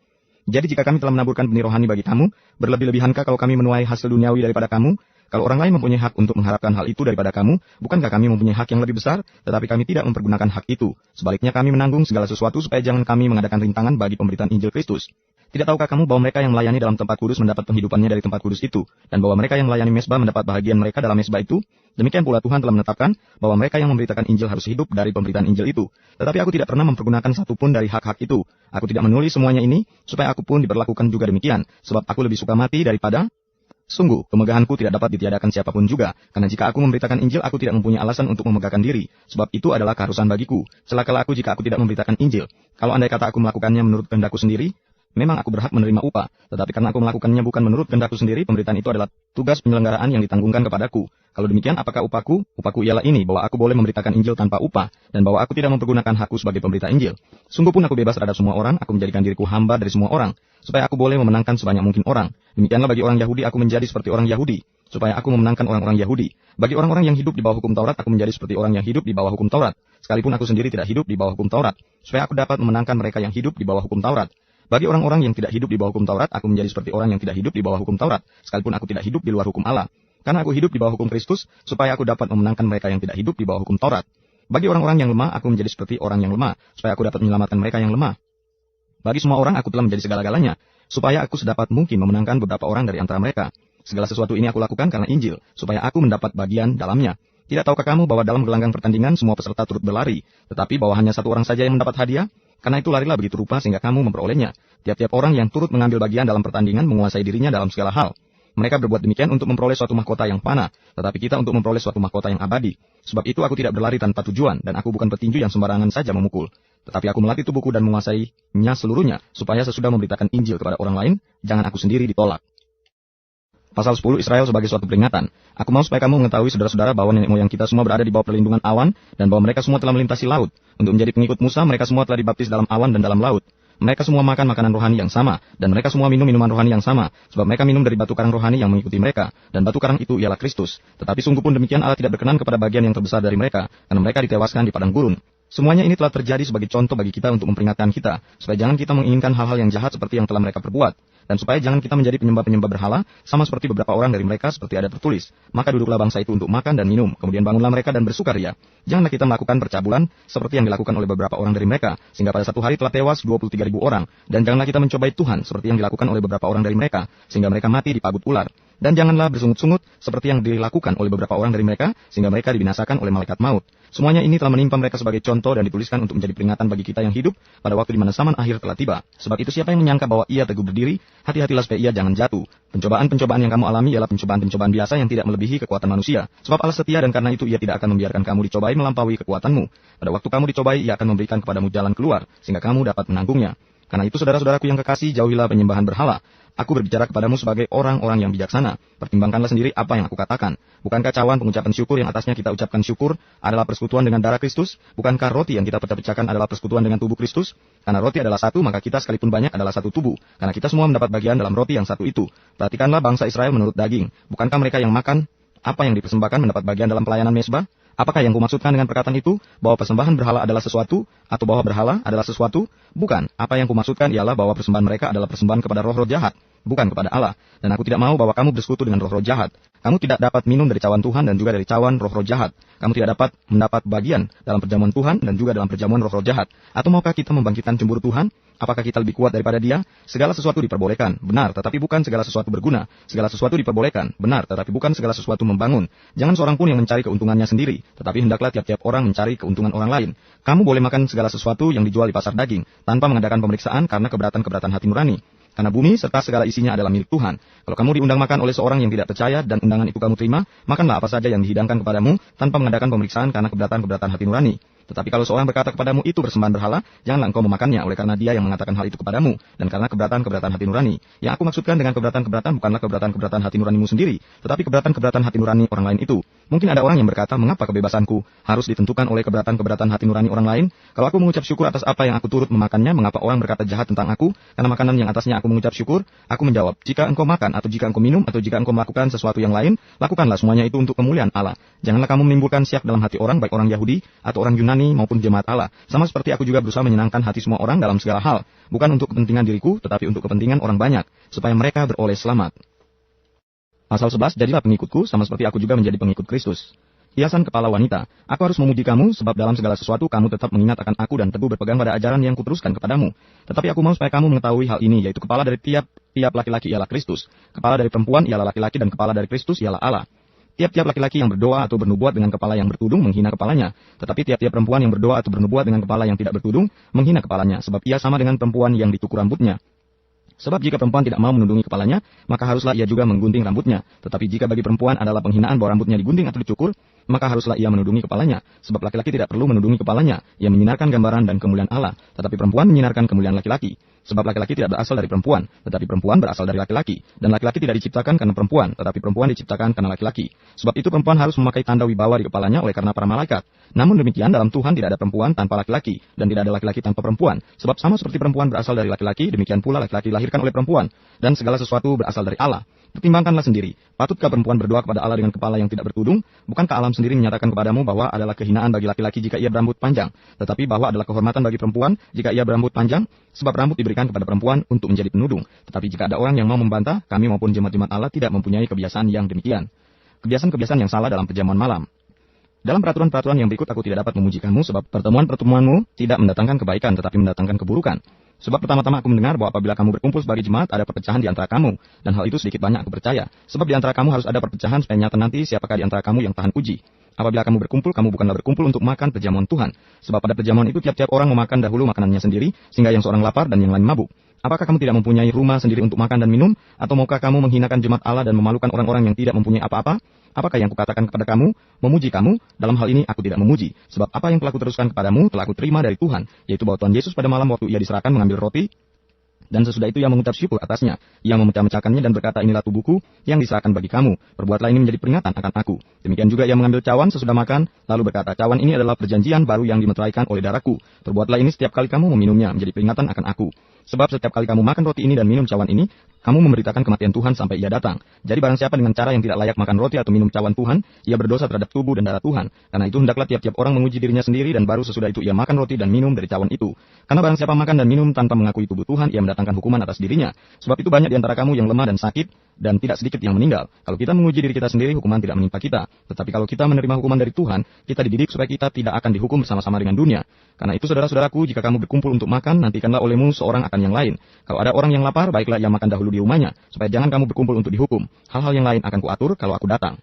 Jadi jika kami telah menaburkan benih rohani bagi kamu, berlebih-lebihankah kalau kami menuai hasil duniawi daripada kamu? Kalau orang lain mempunyai hak untuk mengharapkan hal itu daripada kamu, bukankah kami mempunyai hak yang lebih besar? Tetapi kami tidak mempergunakan hak itu. Sebaliknya kami menanggung segala sesuatu supaya jangan kami mengadakan rintangan bagi pemberitaan Injil Kristus. Tidak tahukah kamu bahwa mereka yang melayani dalam tempat kudus mendapat penghidupannya dari tempat kudus itu? Dan bahwa mereka yang melayani mesbah mendapat bahagian mereka dalam mesbah itu? Demikian pula Tuhan telah menetapkan bahwa mereka yang memberitakan Injil harus hidup dari pemberitaan Injil itu. Tetapi aku tidak pernah mempergunakan satupun dari hak-hak itu. Aku tidak menulis semuanya ini, supaya aku pun diperlakukan juga demikian. Sebab aku lebih suka mati daripada... Sungguh, kemegahanku tidak dapat ditiadakan siapapun juga, karena jika aku memberitakan Injil, aku tidak mempunyai alasan untuk memegahkan diri, sebab itu adalah keharusan bagiku. Celakalah aku jika aku tidak memberitakan Injil. Kalau andai kata aku melakukannya menurut kehendakku sendiri, memang aku berhak menerima upah. Tetapi karena aku melakukannya bukan menurut kehendakku sendiri, pemberitaan itu adalah tugas penyelenggaraan yang ditanggungkan kepadaku. Kalau demikian, apakah upahku? Upahku ialah ini, bahwa aku boleh memberitakan Injil tanpa upah, dan bahwa aku tidak mempergunakan hakku sebagai pemberita Injil. Sungguh pun aku bebas terhadap semua orang, aku menjadikan diriku hamba dari semua orang, supaya aku boleh memenangkan sebanyak mungkin orang. Demikianlah bagi orang Yahudi aku menjadi seperti orang Yahudi, supaya aku memenangkan orang-orang Yahudi. Bagi orang-orang yang hidup di bawah hukum Taurat, aku menjadi seperti orang yang hidup di bawah hukum Taurat, sekalipun aku sendiri tidak hidup di bawah hukum Taurat, supaya aku dapat memenangkan mereka yang hidup di bawah hukum Taurat. Bagi orang-orang yang tidak hidup di bawah hukum Taurat, aku menjadi seperti orang yang tidak hidup di bawah hukum Taurat, sekalipun aku tidak hidup di luar hukum Allah. Karena aku hidup di bawah hukum Kristus, supaya aku dapat memenangkan mereka yang tidak hidup di bawah hukum Taurat. Bagi orang-orang yang lemah, aku menjadi seperti orang yang lemah, supaya aku dapat menyelamatkan mereka yang lemah. Bagi semua orang, aku telah menjadi segala-galanya, supaya aku sedapat mungkin memenangkan beberapa orang dari antara mereka. Segala sesuatu ini aku lakukan karena Injil, supaya aku mendapat bagian dalamnya. Tidak tahukah kamu bahwa dalam gelanggang pertandingan semua peserta turut berlari, tetapi bahwa hanya satu orang saja yang mendapat hadiah? Karena itu larilah begitu rupa sehingga kamu memperolehnya. Tiap-tiap orang yang turut mengambil bagian dalam pertandingan menguasai dirinya dalam segala hal. Mereka berbuat demikian untuk memperoleh suatu mahkota yang fana, tetapi kita untuk memperoleh suatu mahkota yang abadi. Sebab itu aku tidak berlari tanpa tujuan, dan aku bukan petinju yang sembarangan saja memukul. Tetapi aku melatih tubuhku dan menguasainya seluruhnya, supaya sesudah memberitakan Injil kepada orang lain, jangan aku sendiri ditolak. Pasal 10 Israel sebagai suatu peringatan. Aku mau supaya kamu mengetahui saudara-saudara bahwa nenek moyang kita semua berada di bawah perlindungan awan, dan bahwa mereka semua telah melintasi laut. Untuk menjadi pengikut Musa, mereka semua telah dibaptis dalam awan dan dalam laut. Mereka semua makan makanan rohani yang sama, dan mereka semua minum minuman rohani yang sama, sebab mereka minum dari batu karang rohani yang mengikuti mereka, dan batu karang itu ialah Kristus. Tetapi sungguh pun demikian Allah tidak berkenan kepada bagian yang terbesar dari mereka, karena mereka ditewaskan di padang gurun. Semuanya ini telah terjadi sebagai contoh bagi kita untuk memperingatkan kita, supaya jangan kita menginginkan hal-hal yang jahat seperti yang telah mereka perbuat. Dan supaya jangan kita menjadi penyembah-penyembah berhala, sama seperti beberapa orang dari mereka seperti ada tertulis. Maka duduklah bangsa itu untuk makan dan minum, kemudian bangunlah mereka dan bersukaria. Janganlah kita melakukan percabulan, seperti yang dilakukan oleh beberapa orang dari mereka, sehingga pada satu hari telah tewas 23.000 orang. Dan janganlah kita mencobai Tuhan, seperti yang dilakukan oleh beberapa orang dari mereka, sehingga mereka mati di pagut ular. Dan janganlah bersungut-sungut, seperti yang dilakukan oleh beberapa orang dari mereka, sehingga mereka dibinasakan oleh malaikat maut. Semuanya ini telah menimpa mereka sebagai contoh dan dituliskan untuk menjadi peringatan bagi kita yang hidup pada waktu di mana zaman akhir telah tiba. Sebab itu siapa yang menyangka bahwa ia teguh berdiri, hati-hatilah supaya ia jangan jatuh. Pencobaan-pencobaan yang kamu alami ialah pencobaan-pencobaan biasa yang tidak melebihi kekuatan manusia. Sebab Allah setia dan karena itu ia tidak akan membiarkan kamu dicobai melampaui kekuatanmu. Pada waktu kamu dicobai, ia akan memberikan kepadamu jalan keluar, sehingga kamu dapat menanggungnya. Karena itu saudara-saudaraku yang kekasih, jauhilah penyembahan berhala. Aku berbicara kepadamu sebagai orang-orang yang bijaksana. Pertimbangkanlah sendiri apa yang aku katakan. Bukankah cawan pengucapan syukur yang atasnya kita ucapkan syukur adalah persekutuan dengan darah Kristus? Bukankah roti yang kita pecah-pecahkan adalah persekutuan dengan tubuh Kristus? Karena roti adalah satu, maka kita sekalipun banyak adalah satu tubuh. Karena kita semua mendapat bagian dalam roti yang satu itu. Perhatikanlah bangsa Israel menurut daging. Bukankah mereka yang makan apa yang dipersembahkan mendapat bagian dalam pelayanan mezbah? Apakah yang kumaksudkan dengan perkataan itu? Bahwa persembahan berhala adalah sesuatu? Atau bahwa berhala adalah sesuatu? Bukan. Apa yang kumaksudkan ialah bahwa persembahan mereka adalah persembahan kepada roh-roh jahat, bukan kepada Allah. Dan aku tidak mau bahwa kamu bersekutu dengan roh-roh jahat. Kamu tidak dapat minum dari cawan Tuhan dan juga dari cawan roh-roh jahat. Kamu tidak dapat mendapat bagian dalam perjamuan Tuhan dan juga dalam perjamuan roh-roh jahat. Atau maukah kita membangkitkan cemburu Tuhan? Apakah kita lebih kuat daripada dia? Segala sesuatu diperbolehkan, benar, tetapi bukan segala sesuatu berguna. Segala sesuatu diperbolehkan, benar, tetapi bukan segala sesuatu membangun. Jangan seorang pun yang mencari keuntungannya sendiri, tetapi hendaklah tiap-tiap orang mencari keuntungan orang lain. Kamu boleh makan segala sesuatu yang dijual di pasar daging, tanpa mengadakan pemeriksaan karena keberatan-keberatan hati nurani. Karena bumi serta segala isinya adalah milik Tuhan. Kalau kamu diundang makan oleh seorang yang tidak percaya dan undangan itu kamu terima, makanlah apa saja yang dihidangkan kepadamu tanpa mengadakan pemeriksaan karena keberatan-keberatan hati nurani. Tetapi kalau seorang berkata kepadamu itu persembahan berhala, janganlah engkau memakannya oleh karena dia yang mengatakan hal itu kepadamu, dan karena keberatan-keberatan hati nurani. Yang aku maksudkan dengan keberatan-keberatan bukanlah keberatan-keberatan hati nuranimu sendiri, tetapi keberatan-keberatan hati nurani orang lain itu. Mungkin ada orang yang berkata, mengapa kebebasanku harus ditentukan oleh keberatan-keberatan hati nurani orang lain? Kalau aku mengucap syukur atas apa yang aku turut memakannya, mengapa orang berkata jahat tentang aku? Karena makanan yang atasnya aku mengucap syukur, aku menjawab, jika engkau makan, atau jika engkau minum, atau jika engkau melakukan sesuatu yang lain, lakukanlah semuanya itu untuk kemuliaan Allah. Janganlah kamu menimbulkan siak dalam hati orang, baik orang Yahudi, atau orang Yunani, maupun jemaat Allah. Sama seperti aku juga berusaha menyenangkan hati semua orang dalam segala hal. Bukan untuk kepentingan diriku, tetapi untuk kepentingan orang banyak, supaya mereka beroleh selamat. Pasal 11, jadilah pengikutku, sama seperti aku juga menjadi pengikut Kristus. Hiasan kepala wanita, aku harus memuji kamu, sebab dalam segala sesuatu kamu tetap mengingat akan aku dan teguh berpegang pada ajaran yang kuteruskan kepadamu. Tetapi aku mau supaya kamu mengetahui hal ini, yaitu kepala dari tiap laki-laki ialah Kristus, kepala dari perempuan ialah laki-laki, dan kepala dari Kristus ialah Allah. Tiap-tiap laki-laki yang berdoa atau bernubuat dengan kepala yang bertudung menghina kepalanya. Tetapi tiap-tiap perempuan yang berdoa atau bernubuat dengan kepala yang tidak bertudung menghina kepalanya, sebab ia sama dengan perempuan yang dicukur rambutnya. Sebab jika perempuan tidak mau menundungi kepalanya, maka haruslah ia juga menggunting rambutnya. Tetapi jika bagi perempuan adalah penghinaan bahwa rambutnya digunting atau dicukur, maka haruslah ia menundungi kepalanya. Sebab laki-laki tidak perlu menundungi kepalanya. Ia menyinarkan gambaran dan kemuliaan Allah. Tetapi perempuan menyinarkan kemuliaan laki-laki. Sebab laki-laki tidak berasal dari perempuan, tetapi perempuan berasal dari laki-laki. Dan laki-laki tidak diciptakan karena perempuan, tetapi perempuan diciptakan karena laki-laki. Sebab itu perempuan harus memakai tanda wibawa di kepalanya oleh karena para malaikat. Namun demikian dalam Tuhan tidak ada perempuan tanpa laki-laki, dan tidak ada laki-laki tanpa perempuan. Sebab sama seperti perempuan berasal dari laki-laki, demikian pula laki-laki dilahirkan oleh perempuan. Dan segala sesuatu berasal dari Allah. Pertimbangkanlah sendiri, patutkah perempuan berdoa kepada Allah dengan kepala yang tidak bertudung? Bukankah alam sendiri menyatakan kepadamu bahwa adalah kehinaan bagi laki-laki jika ia berambut panjang, tetapi bahwa adalah kehormatan bagi perempuan jika ia berambut panjang? Sebab rambut diberikan kepada perempuan untuk menjadi penudung. Tetapi jika ada orang yang mau membantah, kami maupun jemaat-jemaat Allah tidak mempunyai kebiasaan yang demikian. Kebiasaan-kebiasaan yang salah dalam perjamuan malam. Dalam peraturan-peraturan yang berikut aku tidak dapat memuji kamu, sebab pertemuan-pertemuanmu tidak mendatangkan kebaikan tetapi mendatangkan keburukan. Sebab pertama-tama aku mendengar bahwa apabila kamu berkumpul sebagai jemaat ada perpecahan di antara kamu, dan hal itu sedikit banyak aku percaya. Sebab di antara kamu harus ada perpecahan supaya nyata nanti siapakah di antara kamu yang tahan uji. Apabila kamu berkumpul, kamu bukanlah berkumpul untuk makan perjamuan Tuhan. Sebab pada perjamuan itu tiap-tiap orang memakan dahulu makanannya sendiri, sehingga yang seorang lapar dan yang lain mabuk. Apakah kamu tidak mempunyai rumah sendiri untuk makan dan minum? Atau maukah kamu menghinakan jemaat Allah dan memalukan orang-orang yang tidak mempunyai apa-apa? Apakah yang kukatakan kepada kamu? Memuji kamu? Dalam hal ini aku tidak memuji. Sebab apa yang telah kuteruskan kepadamu telah kuterima dari Tuhan, yaitu bahwa Tuhan Yesus pada malam waktu ia diserahkan mengambil roti, dan sesudah itu ia mengucap syukur atasnya. Ia memecah-mecahkannya dan berkata, inilah tubuhku yang diserahkan bagi kamu. Perbuatlah ini menjadi peringatan akan aku. Demikian juga ia mengambil cawan sesudah makan, lalu berkata, cawan ini adalah perjanjian baru yang dimeteraikan oleh darahku. Perbuatlah ini setiap kali kamu meminumnya menjadi peringatan akan aku. Sebab setiap kali kamu makan roti ini dan minum cawan ini, kamu memberitakan kematian Tuhan sampai ia datang. Jadi barang siapa dengan cara yang tidak layak makan roti atau minum cawan Tuhan, ia berdosa terhadap tubuh dan darah Tuhan. Karena itu hendaklah tiap-tiap orang menguji dirinya sendiri dan baru sesudah itu ia makan roti dan minum dari cawan itu. Karena barang siapa makan dan minum tanpa mengakui tubuh Tuhan, ia mendatangkan hukuman atas dirinya. Sebab itu banyak di antara kamu yang lemah dan sakit, dan tidak sedikit yang meninggal. Kalau kita menguji diri kita sendiri, hukuman tidak menimpa kita. Tetapi kalau kita menerima hukuman dari Tuhan, kita dididik supaya kita tidak akan dihukum bersama-sama dengan dunia. Karena itu saudara-saudaraku, jika kamu berkumpul untuk makan, nantikanlah olehmu seorang akan yang lain. Kalau ada orang yang lapar, baiklah ia makan dahulu di rumahnya, supaya jangan kamu berkumpul untuk dihukum. Hal-hal yang lain akan kuatur kalau aku datang.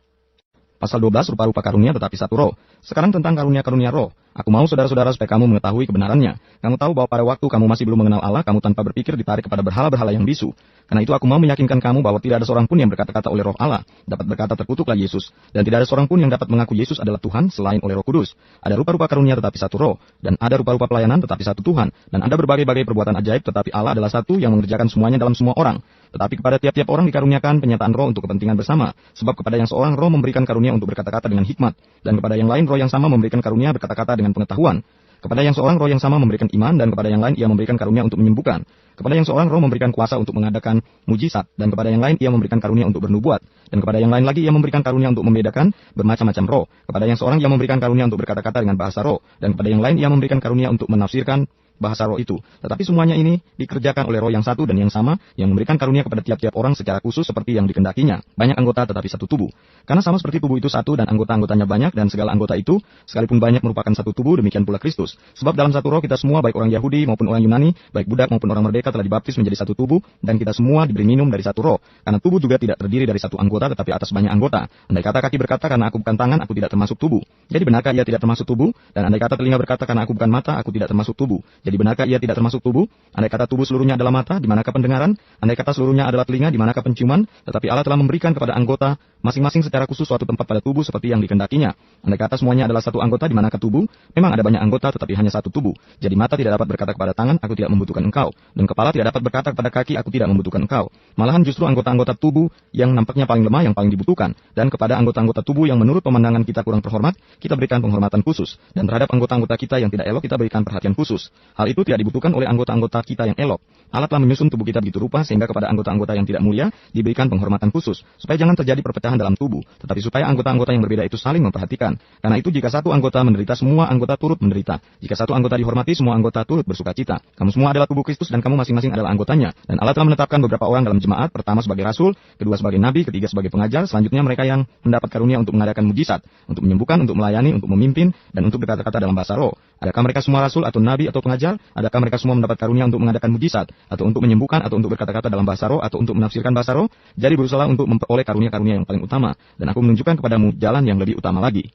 Pasal 12, rupa-rupa karunia tetapi satu roh. Sekarang tentang karunia-karunia roh. Aku mau saudara-saudara supaya kamu mengetahui kebenarannya. Kamu tahu bahwa pada waktu kamu masih belum mengenal Allah, kamu tanpa berpikir ditarik kepada berhala-berhala yang bisu. Karena itu aku mau meyakinkan kamu bahwa tidak ada seorang pun yang berkata-kata oleh roh Allah, dapat berkata terkutuklah Yesus. Dan tidak ada seorang pun yang dapat mengaku Yesus adalah Tuhan selain oleh Roh Kudus. Ada rupa-rupa karunia tetapi satu roh. Dan ada rupa-rupa pelayanan tetapi satu Tuhan. Dan ada berbagai-bagai perbuatan ajaib tetapi Allah adalah satu yang mengerjakan semuanya dalam semua orang. Tetapi kepada tiap-tiap orang dikaruniakan penyataan roh untuk kepentingan bersama. Sebab kepada yang seorang roh memberikan karunia untuk berkata-kata dengan hikmat. Dan kepada yang lain roh yang sama memberikan karunia berkata-kata dengan pengetahuan. Kepada yang seorang roh yang sama memberikan iman, dan kepada yang lain ia memberikan karunia untuk menyembuhkan. Kepada yang seorang roh memberikan kuasa untuk mengadakan mujizat, dan kepada yang lain ia memberikan karunia untuk bernubuat. Dan kepada yang lain lagi ia memberikan karunia untuk membedakan bermacam-macam roh. Kepada yang seorang ia memberikan karunia untuk berkata-kata dengan bahasa roh, dan kepada yang lain ia memberikan karunia untuk menafsirkan bahasa roh itu. Tetapi semuanya ini dikerjakan oleh roh yang satu dan yang sama, yang memberikan karunia kepada tiap-tiap orang secara khusus seperti yang dikendakinya. Banyak anggota tetapi satu tubuh. Karena sama seperti tubuh itu satu dan anggota-anggotanya banyak, dan segala anggota itu, sekalipun banyak merupakan satu tubuh, demikian pula Kristus. Sebab dalam satu roh kita semua, baik orang Yahudi maupun orang Yunani, baik budak maupun orang merdeka telah dibaptis menjadi satu tubuh, dan kita semua diberi minum dari satu roh. Karena tubuh juga tidak terdiri dari satu anggota tetapi atas banyak anggota. Andai kata kaki berkata, karena aku bukan tangan, aku tidak termasuk tubuh. Jadi benarkah ia tidak termasuk tubuh? Dan andai kata telinga berkata, karena aku bukan mata, aku tidak termasuk tubuh. Jadi benarkah ia tidak termasuk tubuh? Andai kata tubuh seluruhnya adalah mata, di manakah pendengaran? Andai kata seluruhnya adalah telinga, di manakah penciuman? Tetapi Allah telah memberikan kepada anggota masing-masing secara khusus suatu tempat pada tubuh seperti yang dikendakinya. Andai kata semuanya adalah satu anggota, di manakah tubuh? Memang ada banyak anggota tetapi hanya satu tubuh. Jadi mata tidak dapat berkata kepada tangan, aku tidak membutuhkan engkau. Dan kepala tidak dapat berkata kepada kaki, aku tidak membutuhkan engkau. Malahan justru anggota-anggota tubuh yang nampaknya paling lemah yang paling dibutuhkan. Dan kepada anggota-anggota tubuh yang menurut pemandangan kita kurang terhormat, kita berikan penghormatan khusus. Dan terhadap anggota-anggota kita yang tidak elok, kita berikan perhatian khusus. Hal itu tidak dibutuhkan oleh anggota-anggota kita yang elok. Allah telah menyusun tubuh kita begitu rupa sehingga kepada anggota-anggota yang tidak mulia diberikan penghormatan khusus, supaya jangan terjadi perpecahan dalam tubuh, tetapi supaya anggota-anggota yang berbeda itu saling memperhatikan. Karena itu jika satu anggota menderita, semua anggota turut menderita. Jika satu anggota dihormati, semua anggota turut bersukacita. Kamu semua adalah tubuh Kristus dan kamu masing-masing adalah anggotanya. Dan Allah telah menetapkan beberapa orang dalam jemaat, pertama sebagai rasul, kedua sebagai nabi, ketiga sebagai pengajar, selanjutnya mereka yang mendapat karunia untuk mengadakan mujizat, untuk menyembuhkan, untuk melayani, untuk memimpin, dan untuk berkata-kata dalam bahasa roh. Adakah mereka semua rasul atau nabi atau pengajar? Adakah mereka semua mendapat karunia untuk mengadakan mujizat, atau untuk menyembuhkan, atau untuk berkata-kata dalam bahasa roh, atau untuk menafsirkan bahasa roh? Jadi berusaha untuk memperoleh karunia-karunia yang paling utama, dan aku menunjukkan kepadamu jalan yang lebih utama lagi.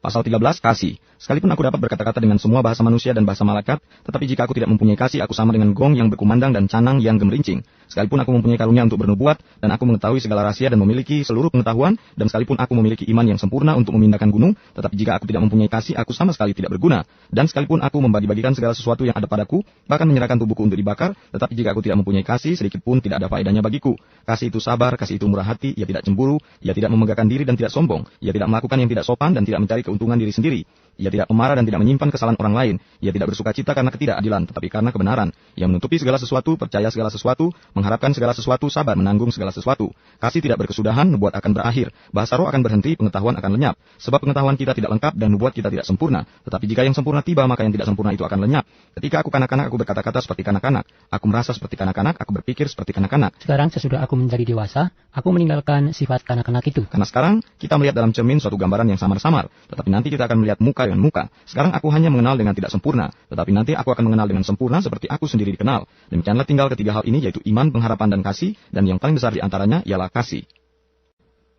Pasal 13, kasih. Sekalipun aku dapat berkata-kata dengan semua bahasa manusia dan bahasa malaikat, tetapi jika aku tidak mempunyai kasih, aku sama dengan gong yang berkumandang dan canang yang gemerincing. Sekalipun aku mempunyai karunia untuk bernubuat, dan aku mengetahui segala rahasia dan memiliki seluruh pengetahuan, dan sekalipun aku memiliki iman yang sempurna untuk memindahkan gunung, tetapi jika aku tidak mempunyai kasih, aku sama sekali tidak berguna. Dan sekalipun aku membagi-bagikan segala sesuatu yang ada padaku, bahkan menyerahkan tubuhku untuk dibakar, tetapi jika aku tidak mempunyai kasih, sedikit pun tidak ada faedahnya bagiku. Kasih itu sabar, kasih itu murah hati, ia tidak cemburu, ia tidak memegahkan diri dan tidak sombong, ia tidak melakukan yang tidak sopan dan tidak mencari keuntungan diri sendiri. Ia tidak pemarah dan tidak menyimpan kesalahan orang lain. Ia tidak bersukacita karena ketidakadilan, tetapi karena kebenaran. Ia menutupi segala sesuatu, percaya segala sesuatu, mengharapkan segala sesuatu, sabar menanggung segala sesuatu. Kasih tidak berkesudahan, nubuat akan berakhir. Bahasa roh akan berhenti, pengetahuan akan lenyap. Sebab pengetahuan kita tidak lengkap dan nubuat kita tidak sempurna. Tetapi jika yang sempurna tiba, maka yang tidak sempurna itu akan lenyap. Ketika aku kanak-kanak, aku berkata-kata seperti kanak-kanak. Aku merasa seperti kanak-kanak, aku berpikir seperti kanak-kanak. Sekarang sesudah aku menjadi dewasa, aku meninggalkan sifat kanak-kanak itu. Karena sekarang kita melihat dalam cermin suatu gambaran yang samar-samar, tetapi nanti kita akan melihat muka dengan muka. Sekarang aku hanya mengenal dengan tidak sempurna, tetapi nanti aku akan mengenal dengan sempurna seperti aku sendiri dikenal. Demikianlah tinggal ketiga hal ini, yaitu iman, pengharapan, dan kasih, dan yang paling besar di antaranya ialah kasih.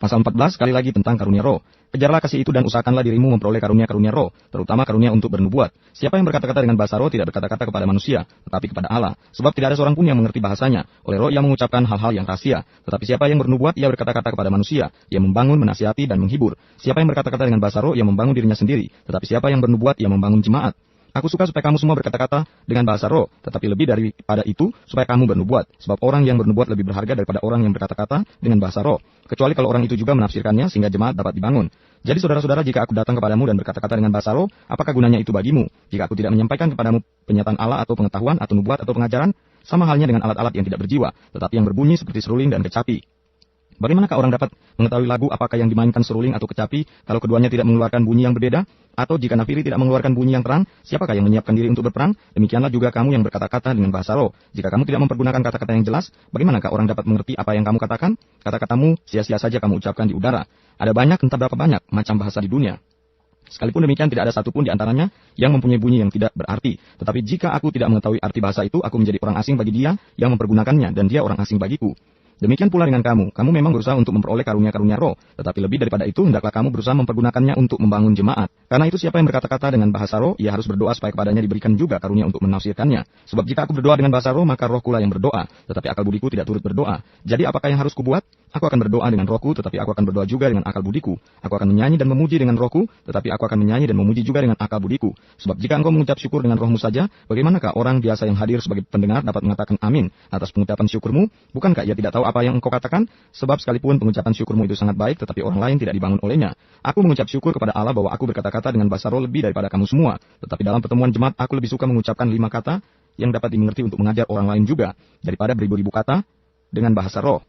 Pasal 14 sekali lagi tentang karunia roh. Kejarlah kasih itu dan usahakanlah dirimu memperoleh karunia-karunia roh, terutama karunia untuk bernubuat. Siapa yang berkata-kata dengan bahasa roh tidak berkata-kata kepada manusia, tetapi kepada Allah. Sebab tidak ada seorang pun yang mengerti bahasanya. Oleh roh ia mengucapkan hal-hal yang rahasia. Tetapi siapa yang bernubuat, ia berkata-kata kepada manusia. Ia membangun, menasihati, dan menghibur. Siapa yang berkata-kata dengan bahasa roh, ia membangun dirinya sendiri. Tetapi siapa yang bernubuat, ia membangun jemaat. Aku suka supaya kamu semua berkata-kata dengan bahasa roh, tetapi lebih daripada itu, supaya kamu bernubuat. Sebab orang yang bernubuat lebih berharga daripada orang yang berkata-kata dengan bahasa roh. Kecuali kalau orang itu juga menafsirkannya sehingga jemaat dapat dibangun. Jadi saudara-saudara, jika aku datang kepadamu dan berkata-kata dengan bahasa roh, apakah gunanya itu bagimu? Jika aku tidak menyampaikan kepadamu penyataan Allah atau pengetahuan atau nubuat atau pengajaran, sama halnya dengan alat-alat yang tidak berjiwa, tetapi yang berbunyi seperti seruling dan kecapi. Bagaimanakah orang dapat mengetahui lagu apakah yang dimainkan seruling atau kecapi kalau keduanya tidak mengeluarkan bunyi yang berbeda? Atau jika nafiri tidak mengeluarkan bunyi yang terang, siapakah yang menyiapkan diri untuk berperang? Demikianlah juga kamu yang berkata-kata dengan bahasa roh. Jika kamu tidak mempergunakan kata-kata yang jelas, bagaimanakah orang dapat mengerti apa yang kamu katakan? Kata-katamu sia-sia saja kamu ucapkan di udara. Ada banyak, entah berapa banyak, macam bahasa di dunia. Sekalipun demikian tidak ada satupun di antaranya yang mempunyai bunyi yang tidak berarti. Tetapi jika aku tidak mengetahui arti bahasa itu, aku menjadi orang asing bagi dia yang mempergunakannya, dan dia orang asing bagiku. Demikian pula dengan kamu. Kamu memang berusaha untuk memperoleh karunia-karunia roh. Tetapi lebih daripada itu, hendaklah kamu berusaha mempergunakannya untuk membangun jemaat. Karena itu siapa yang berkata-kata dengan bahasa roh, ia harus berdoa supaya kepadanya diberikan juga karunia untuk menafsirkannya. Sebab jika aku berdoa dengan bahasa roh, maka rohku lah yang berdoa. Tetapi akal budiku tidak turut berdoa. Jadi apakah yang harus kubuat? Aku akan berdoa dengan rohku, tetapi aku akan berdoa juga dengan akal budiku. Aku akan menyanyi dan memuji dengan rohku, tetapi aku akan menyanyi dan memuji juga dengan akal budiku. Sebab jika engkau mengucap syukur dengan rohmu saja, bagaimanakah orang biasa yang hadir sebagai pendengar dapat mengatakan amin atas pengucapan syukurmu? Bukankah ia tidak tahu apa yang engkau katakan? Sebab sekalipun pengucapan syukurmu itu sangat baik, tetapi orang lain tidak dibangun olehnya. Aku mengucap syukur kepada Allah bahwa aku berkata-kata dengan bahasa roh lebih daripada kamu semua. Tetapi dalam pertemuan jemaat, aku lebih suka mengucapkan 5 kata yang dapat dimengerti untuk mengajar orang lain juga, daripada beribu-ribu kata dengan bahasa roh.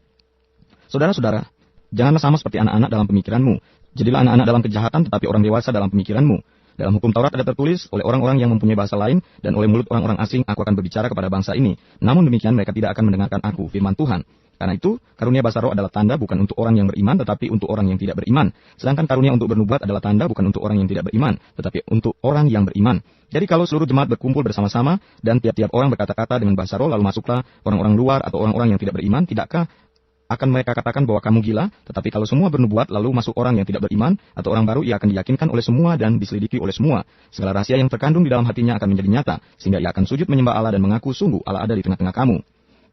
Saudara-saudara, janganlah sama seperti anak-anak dalam pemikiranmu. Jadilah anak-anak dalam kejahatan, tetapi orang dewasa dalam pemikiranmu. Dalam hukum Taurat ada tertulis, oleh orang-orang yang mempunyai bahasa lain, dan oleh mulut orang-orang asing, aku akan berbicara kepada bangsa ini. Namun demikian mereka tidak akan mendengarkan aku, firman Tuhan. Karena itu, karunia bahasa roh adalah tanda bukan untuk orang yang beriman, tetapi untuk orang yang tidak beriman. Sedangkan karunia untuk bernubuat adalah tanda bukan untuk orang yang tidak beriman, tetapi untuk orang yang beriman. Jadi kalau seluruh jemaat berkumpul bersama-sama, dan tiap-tiap orang berkata-kata dengan bahasa roh, lalu masuklah orang-orang luar atau orang-orang yang tidak beriman, tidakkah akan mereka katakan bahwa kamu gila? Tetapi kalau semua bernubuat, lalu masuk orang yang tidak beriman, atau orang baru, ia akan diyakinkan oleh semua dan diselidiki oleh semua. Segala rahasia yang terkandung di dalam hatinya akan menjadi nyata, sehingga ia akan sujud menyembah Allah dan mengaku sungguh Allah ada di tengah-tengah kamu.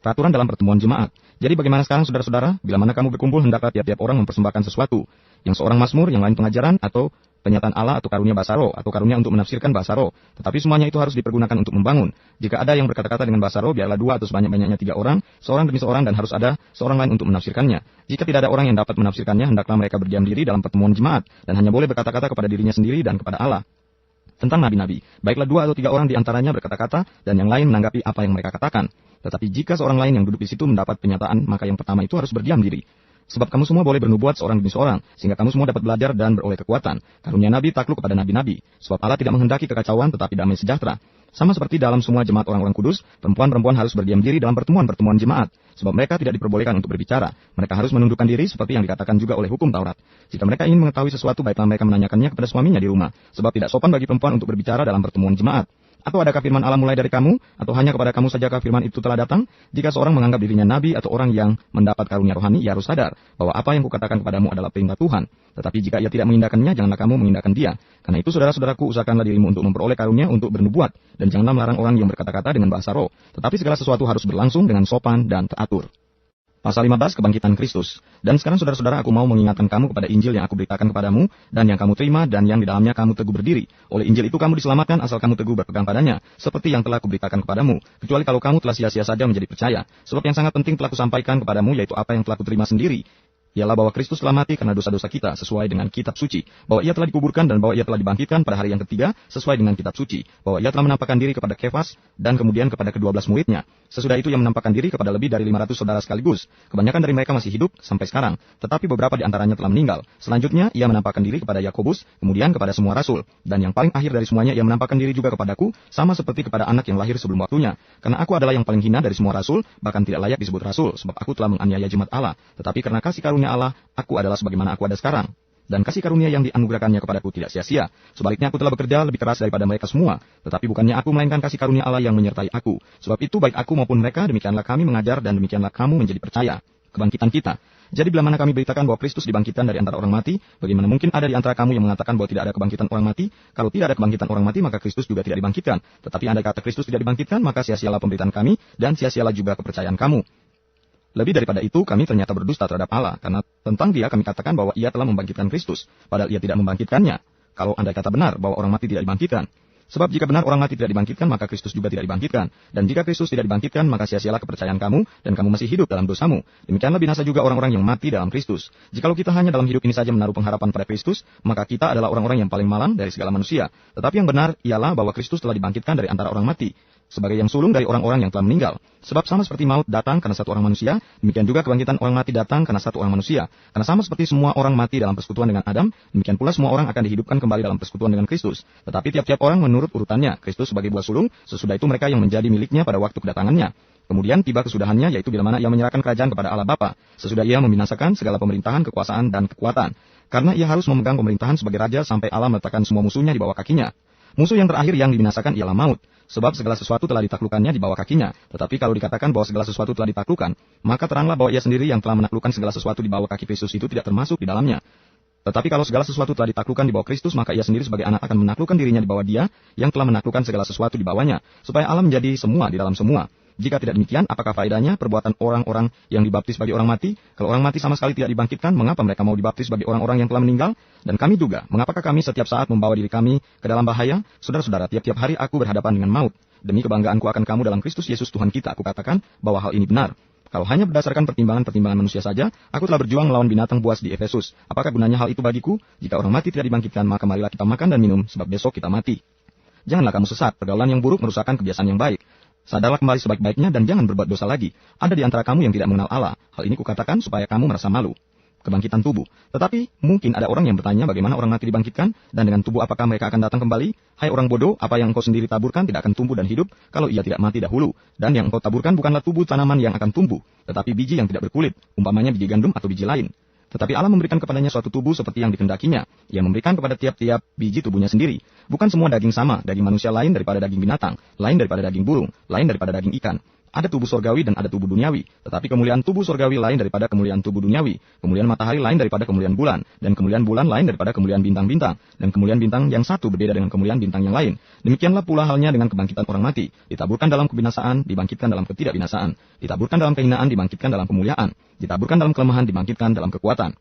Peraturan dalam pertemuan jemaat. Jadi bagaimana sekarang saudara-saudara? Bila mana kamu berkumpul, hendaklah tiap-tiap orang mempersembahkan sesuatu. Yang seorang mazmur, yang lain pengajaran, atau penyataan Allah, atau karunia bahasa roh, atau karunia untuk menafsirkan bahasa roh. Tetapi semuanya itu harus dipergunakan untuk membangun. Jika ada yang berkata-kata dengan bahasa roh, biarlah 2 atau sebanyak-banyaknya 3 orang, seorang demi seorang, dan harus ada seorang lain untuk menafsirkannya. Jika tidak ada orang yang dapat menafsirkannya, hendaklah mereka berdiam diri dalam pertemuan jemaat, dan hanya boleh berkata-kata kepada dirinya sendiri dan kepada Allah. Tentang nabi-nabi, baiklah 2 atau 3 orang di antaranya berkata-kata, dan yang lain menanggapi apa yang mereka katakan. Tetapi jika seorang lain yang duduk di situ mendapat penyataan, maka yang pertama itu harus berdiam diri. Sebab kamu semua boleh bernubuat seorang demi seorang, sehingga kamu semua dapat belajar dan beroleh kekuatan. Karunia nabi takluk kepada nabi-nabi. Sebab Allah tidak menghendaki kekacauan, tetapi damai sejahtera. Sama seperti dalam semua jemaat orang-orang kudus, perempuan-perempuan harus berdiam diri dalam pertemuan-pertemuan jemaat. Sebab mereka tidak diperbolehkan untuk berbicara. Mereka harus menundukkan diri seperti yang dikatakan juga oleh hukum Taurat. Jika mereka ingin mengetahui sesuatu, baiklah mereka menanyakannya kepada suaminya di rumah. Sebab tidak sopan bagi perempuan untuk berbicara dalam pertemuan jemaat. Atau adakah firman Allah mulai dari kamu? Atau hanya kepada kamu sajakah firman itu telah datang? Jika seorang menganggap dirinya nabi atau orang yang mendapat karunia rohani, ia harus sadar bahwa apa yang kukatakan kepadamu adalah perintah Tuhan. Tetapi jika ia tidak mengindahkannya, janganlah kamu mengindahkan dia. Karena itu saudara-saudaraku, usahakanlah dirimu untuk memperoleh karunia untuk bernubuat. Dan janganlah melarang orang yang berkata-kata dengan bahasa roh. Tetapi segala sesuatu harus berlangsung dengan sopan dan teratur. Pasal 15, kebangkitan Kristus. Dan sekarang saudara-saudara, aku mau mengingatkan kamu kepada Injil yang aku beritakan kepadamu, dan yang kamu terima, dan yang di dalamnya kamu teguh berdiri. Oleh Injil itu kamu diselamatkan asal kamu teguh berpegang padanya, seperti yang telah kuberitakan kepadamu. Kecuali kalau kamu telah sia-sia saja menjadi percaya. Sebab yang sangat penting telah kusampaikan kepadamu, yaitu apa yang telah kuterima sendiri. Ialah bahwa Kristus telah mati karena dosa-dosa kita sesuai dengan kitab suci, bahwa ia telah dikuburkan dan bahwa ia telah dibangkitkan pada hari yang ketiga sesuai dengan kitab suci, bahwa ia telah menampakkan diri kepada Kefas dan kemudian kepada ke-12 muridnya. Sesudah itu ia menampakkan diri kepada lebih dari 500 saudara sekaligus. Kebanyakan dari mereka masih hidup sampai sekarang, tetapi beberapa di antaranya telah meninggal. Selanjutnya ia menampakkan diri kepada Yakobus, kemudian kepada semua rasul, dan yang paling akhir dari semuanya ia menampakkan diri juga kepadaku, sama seperti kepada anak yang lahir sebelum waktunya. Karena aku adalah yang paling hina dari semua rasul, bahkan tidak layak disebut rasul, sebab aku telah menganiaya jemaat Allah. Tetapi karena kasih karunia Allah, aku adalah sebagaimana aku ada sekarang. Dan kasih karunia yang dianugerahkannya kepadaku tidak sia-sia. Sebaliknya aku telah bekerja lebih keras daripada mereka semua. Tetapi bukannya aku, melainkan kasih karunia Allah yang menyertai aku. Sebab itu baik aku maupun mereka, demikianlah kami mengajar dan demikianlah kamu menjadi percaya. kebangkitan kita. Jadi bila mana kami beritakan bahwa Kristus dibangkitkan dari antara orang mati, bagaimana mungkin ada di antara kamu yang mengatakan bahwa tidak ada kebangkitan orang mati? Kalau tidak ada kebangkitan orang mati, maka Kristus juga tidak dibangkitkan. Tetapi andai kata Kristus tidak dibangkitkan, maka sia-sialah pemberitaan kami, dan sia-sialah juga kepercayaan kamu. Lebih daripada itu, kami ternyata berdusta terhadap Allah, karena tentang dia kami katakan bahwa ia telah membangkitkan Kristus, padahal ia tidak membangkitkannya. Kalau andai kata benar bahwa orang mati tidak dibangkitkan. Sebab jika benar orang mati tidak dibangkitkan, maka Kristus juga tidak dibangkitkan. Dan jika Kristus tidak dibangkitkan, maka sia-sialah kepercayaan kamu, dan kamu masih hidup dalam dosamu. Demikianlah binasa juga orang-orang yang mati dalam Kristus. Jikalau kita hanya dalam hidup ini saja menaruh pengharapan pada Kristus, maka kita adalah orang-orang yang paling malang dari segala manusia. Tetapi yang benar ialah bahwa Kristus telah dibangkitkan dari antara orang mati, sebagai yang sulung dari orang-orang yang telah meninggal. Sebab sama seperti maut datang karena satu orang manusia, demikian juga kebangkitan orang mati datang karena satu orang manusia. Karena sama seperti semua orang mati dalam persekutuan dengan Adam, demikian pula semua orang akan dihidupkan kembali dalam persekutuan dengan Kristus. Tetapi tiap-tiap orang menurut urutannya, Kristus sebagai buah sulung, sesudah itu mereka yang menjadi miliknya pada waktu kedatangannya. Kemudian tiba kesudahannya, yaitu bila mana ia menyerahkan kerajaan kepada Allah Bapa, sesudah ia membinasakan segala pemerintahan, kekuasaan, dan kekuatan. Karena ia harus memegang pemerintahan sebagai raja sampai Allah meletakkan semua musuhnya di bawah kakinya. Musuh yang terakhir yang dibinasakan ialah maut. Sebab segala sesuatu telah ditaklukkannya di bawah kakinya. Tetapi kalau dikatakan bahwa segala sesuatu telah ditaklukkan, maka teranglah bahwa ia sendiri yang telah menaklukkan segala sesuatu di bawah kaki Kristus itu tidak termasuk di dalamnya. Tetapi kalau segala sesuatu telah ditaklukkan di bawah Kristus, maka ia sendiri sebagai anak akan menaklukkan dirinya di bawah dia yang telah menaklukkan segala sesuatu di bawahnya, supaya Allah menjadi semua di dalam semua. Jika tidak demikian, apakah faedahnya perbuatan orang-orang yang dibaptis bagi orang mati? Kalau orang mati sama sekali tidak dibangkitkan, mengapa mereka mau dibaptis bagi orang-orang yang telah meninggal? Dan kami juga, mengapakah kami setiap saat membawa diri kami ke dalam bahaya? Saudara-saudara, tiap-tiap hari aku berhadapan dengan maut. Demi kebanggaanku akan kamu dalam Kristus Yesus Tuhan kita, aku katakan bahwa hal ini benar. Kalau hanya berdasarkan pertimbangan-pertimbangan manusia saja, aku telah berjuang melawan binatang buas di Efesus. Apakah gunanya hal itu bagiku? Jika orang mati tidak dibangkitkan, maka marilah kita makan dan minum, sebab besok kita mati. Janganlah kamu sesat, pergaulan yang buruk merusakkan kebiasaan yang baik. Sadarlah kembali sebaik-baiknya dan jangan berbuat dosa lagi. Ada di antara kamu yang tidak mengenal Allah. Hal ini kukatakan supaya kamu merasa malu. Kebangkitan tubuh. Tetapi mungkin ada orang yang bertanya bagaimana orang mati dibangkitkan, dan dengan tubuh apakah mereka akan datang kembali? Hai orang bodoh, apa yang engkau sendiri taburkan tidak akan tumbuh dan hidup kalau ia tidak mati dahulu. Dan yang engkau taburkan bukanlah tubuh tanaman yang akan tumbuh, tetapi biji yang tidak berkulit, umpamanya biji gandum atau biji lain. Tetapi Allah memberikan kepadanya suatu tubuh seperti yang dikehendakinya. Ia memberikan kepada tiap-tiap biji tubuhnya sendiri. Bukan semua daging sama, daging manusia lain daripada daging binatang, lain daripada daging burung, lain daripada daging ikan. Ada tubuh sorgawi dan ada tubuh duniawi. Tetapi kemuliaan tubuh sorgawi lain daripada kemuliaan tubuh duniawi. Kemuliaan matahari lain daripada kemuliaan bulan. Dan kemuliaan bulan lain daripada kemuliaan bintang-bintang. Dan kemuliaan bintang yang satu berbeda dengan kemuliaan bintang yang lain. Demikianlah pula halnya dengan kebangkitan orang mati. Ditaburkan dalam kebinasaan, dibangkitkan dalam ketidakbinasaan. Ditaburkan dalam kehinaan, dibangkitkan dalam kemuliaan. Ditaburkan dalam kelemahan, dibangkitkan dalam kekuatan.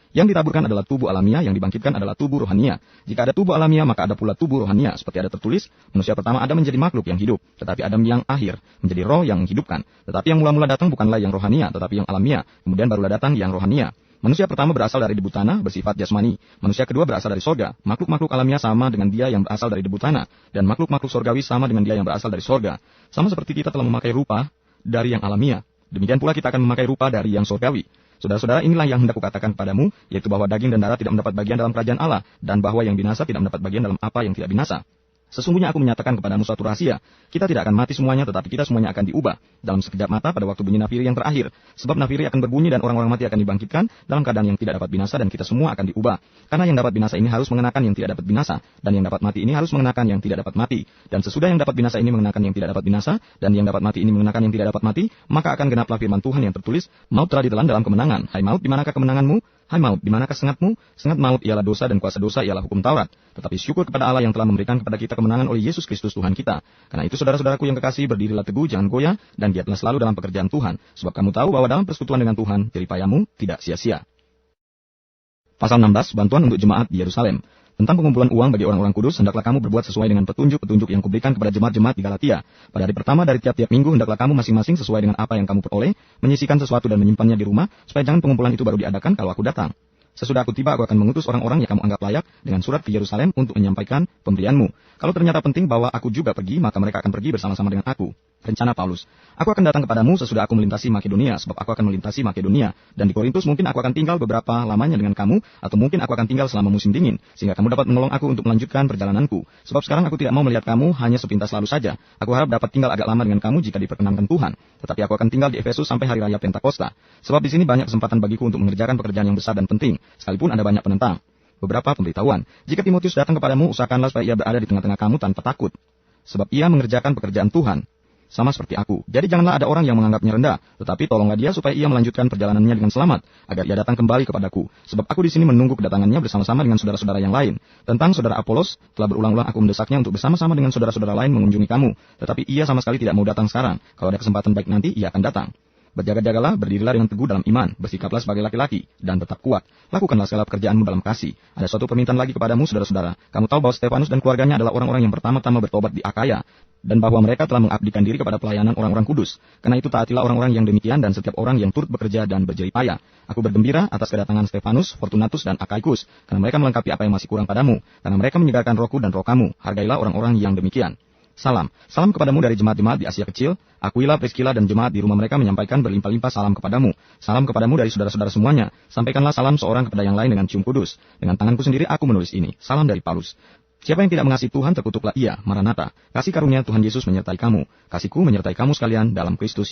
Yang ditaburkan adalah tubuh alamiah, yang dibangkitkan adalah tubuh rohania. Jika ada tubuh alamiah, maka ada pula tubuh rohania. Seperti ada tertulis, manusia pertama Adam menjadi makhluk yang hidup, tetapi Adam yang akhir menjadi roh yang menghidupkan. Tetapi yang mula-mula datang bukanlah yang rohania, tetapi yang alamiah. Kemudian barulah datang yang rohania. Manusia pertama berasal dari debu tanah, bersifat jasmani. Manusia kedua berasal dari sorga. Makhluk-makhluk alamiah sama dengan dia yang berasal dari debu tanah. Dan makhluk-makhluk sorgawi sama dengan dia yang berasal dari sorga. Sama seperti kita telah memakai rupa dari yang alamiah, demikian pula kita akan memakai rupa dari yang sorgawi. Saudara-saudara, inilah yang hendak kukatakan kepadamu, yaitu bahwa daging dan darah tidak mendapat bagian dalam kerajaan Allah, dan bahwa yang binasa tidak mendapat bagian dalam apa yang tidak binasa. Sesungguhnya aku menyatakan kepadamu suatu rahasia. Kita tidak akan mati semuanya, tetapi kita semuanya akan diubah dalam sekejap mata pada waktu bunyi nafiri yang terakhir. Sebab nafiri akan berbunyi dan orang-orang mati akan dibangkitkan dalam keadaan yang tidak dapat binasa, dan kita semua akan diubah. Karena yang dapat binasa ini harus mengenakan yang tidak dapat binasa, dan yang dapat mati ini harus mengenakan yang tidak dapat mati. Dan sesudah yang dapat binasa ini mengenakan yang tidak dapat binasa, dan yang dapat mati ini mengenakan yang tidak dapat mati, maka akan genaplah firman Tuhan yang tertulis, maut telah ditelan dalam kemenangan. Hai maut, di manakah kemenanganmu? Hai maut, di manakah sengatmu? Sengat maut ialah dosa, dan kuasa dosa ialah hukum Taurat. Tetapi syukur kepada Allah yang telah memberikan kepada kita kemenangan oleh Yesus Kristus Tuhan kita. Karena itu saudara-saudaraku yang kekasih, berdirilah teguh, jangan goyah, dan giatlah selalu dalam pekerjaan Tuhan. Sebab kamu tahu bahwa dalam persekutuan dengan Tuhan, jeripayamu tidak sia-sia. Pasal 16, bantuan untuk jemaat di Yerusalem. Tentang pengumpulan uang bagi orang-orang kudus, hendaklah kamu berbuat sesuai dengan petunjuk-petunjuk yang kuberikan kepada jemaat-jemaat di Galatia. Pada hari pertama dari tiap-tiap minggu, hendaklah kamu masing-masing sesuai dengan apa yang kamu peroleh, menyisihkan sesuatu dan menyimpannya di rumah, supaya jangan pengumpulan itu baru diadakan kalau aku datang. Sesudah aku tiba, aku akan mengutus orang-orang yang kamu anggap layak dengan surat ke Yerusalem untuk menyampaikan pemberianmu. Kalau ternyata penting bahwa aku juga pergi, maka mereka akan pergi bersama-sama dengan aku. Rencana Paulus. Aku akan datang kepadamu sesudah aku melintasi Makedonia, sebab aku akan melintasi Makedonia. Dan di Korintus mungkin aku akan tinggal beberapa lamanya dengan kamu, atau mungkin aku akan tinggal selama musim dingin, sehingga kamu dapat menolong aku untuk melanjutkan perjalananku. Sebab sekarang aku tidak mau melihat kamu hanya sepintas lalu saja. Aku harap dapat tinggal agak lama dengan kamu jika diperkenankan Tuhan. Tetapi aku akan tinggal di Efesus sampai hari raya Pentakosta. Sebab di sini banyak kesempatan bagiku untuk mengerjakan pekerjaan yang besar dan penting, sekalipun ada banyak penentang. Beberapa pemberitahuan. Jika Timotius datang kepadamu, usahakanlah supaya ia berada di tengah-tengah kamu tanpa takut. Sebab ia mengerjakan pekerjaan Tuhan. sama seperti aku. Jadi janganlah ada orang yang menganggapnya rendah, tetapi tolonglah dia supaya ia melanjutkan perjalanannya dengan selamat, agar ia datang kembali kepadaku. Sebab aku di sini menunggu kedatangannya bersama-sama dengan saudara-saudara yang lain. Tentang saudara Apolos, telah berulang-ulang aku mendesaknya untuk bersama-sama dengan saudara-saudara lain mengunjungi kamu, tetapi ia sama sekali tidak mau datang sekarang. Kalau ada kesempatan baik nanti, ia akan datang. Berjaga-jagalah, berdirilah dengan teguh dalam iman, bersikaplah sebagai laki-laki, dan tetap kuat. Lakukanlah segala pekerjaanmu dalam kasih. Ada suatu permintaan lagi kepadamu, saudara-saudara. Kamu tahu bahwa Stefanus dan keluarganya adalah orang-orang yang pertama-tama bertobat di Akaya, dan bahwa mereka telah mengabdikan diri kepada pelayanan orang-orang kudus. Karena itu taatilah orang-orang yang demikian dan setiap orang yang turut bekerja dan berjerih payah. Aku bergembira atas kedatangan Stefanus, Fortunatus, dan Akaikus, karena mereka melengkapi apa yang masih kurang padamu, karena mereka menyegarkan rohku dan roh kamu. Hargailah orang-orang yang demikian. Salam. Salam kepadamu dari jemaat-jemaat di Asia Kecil. Aquila, Priscilla, dan jemaat di rumah mereka menyampaikan berlimpah-limpah salam kepadamu. Salam kepadamu dari saudara-saudara semuanya. Sampaikanlah salam seorang kepada yang lain dengan cium kudus. Dengan tanganku sendiri aku menulis ini. Salam dari Paulus. Siapa yang tidak mengasihi Tuhan terkutuklah ia. Maranatha. Kasih karunia Tuhan Yesus menyertai kamu. Kasihku menyertai kamu sekalian dalam Kristus.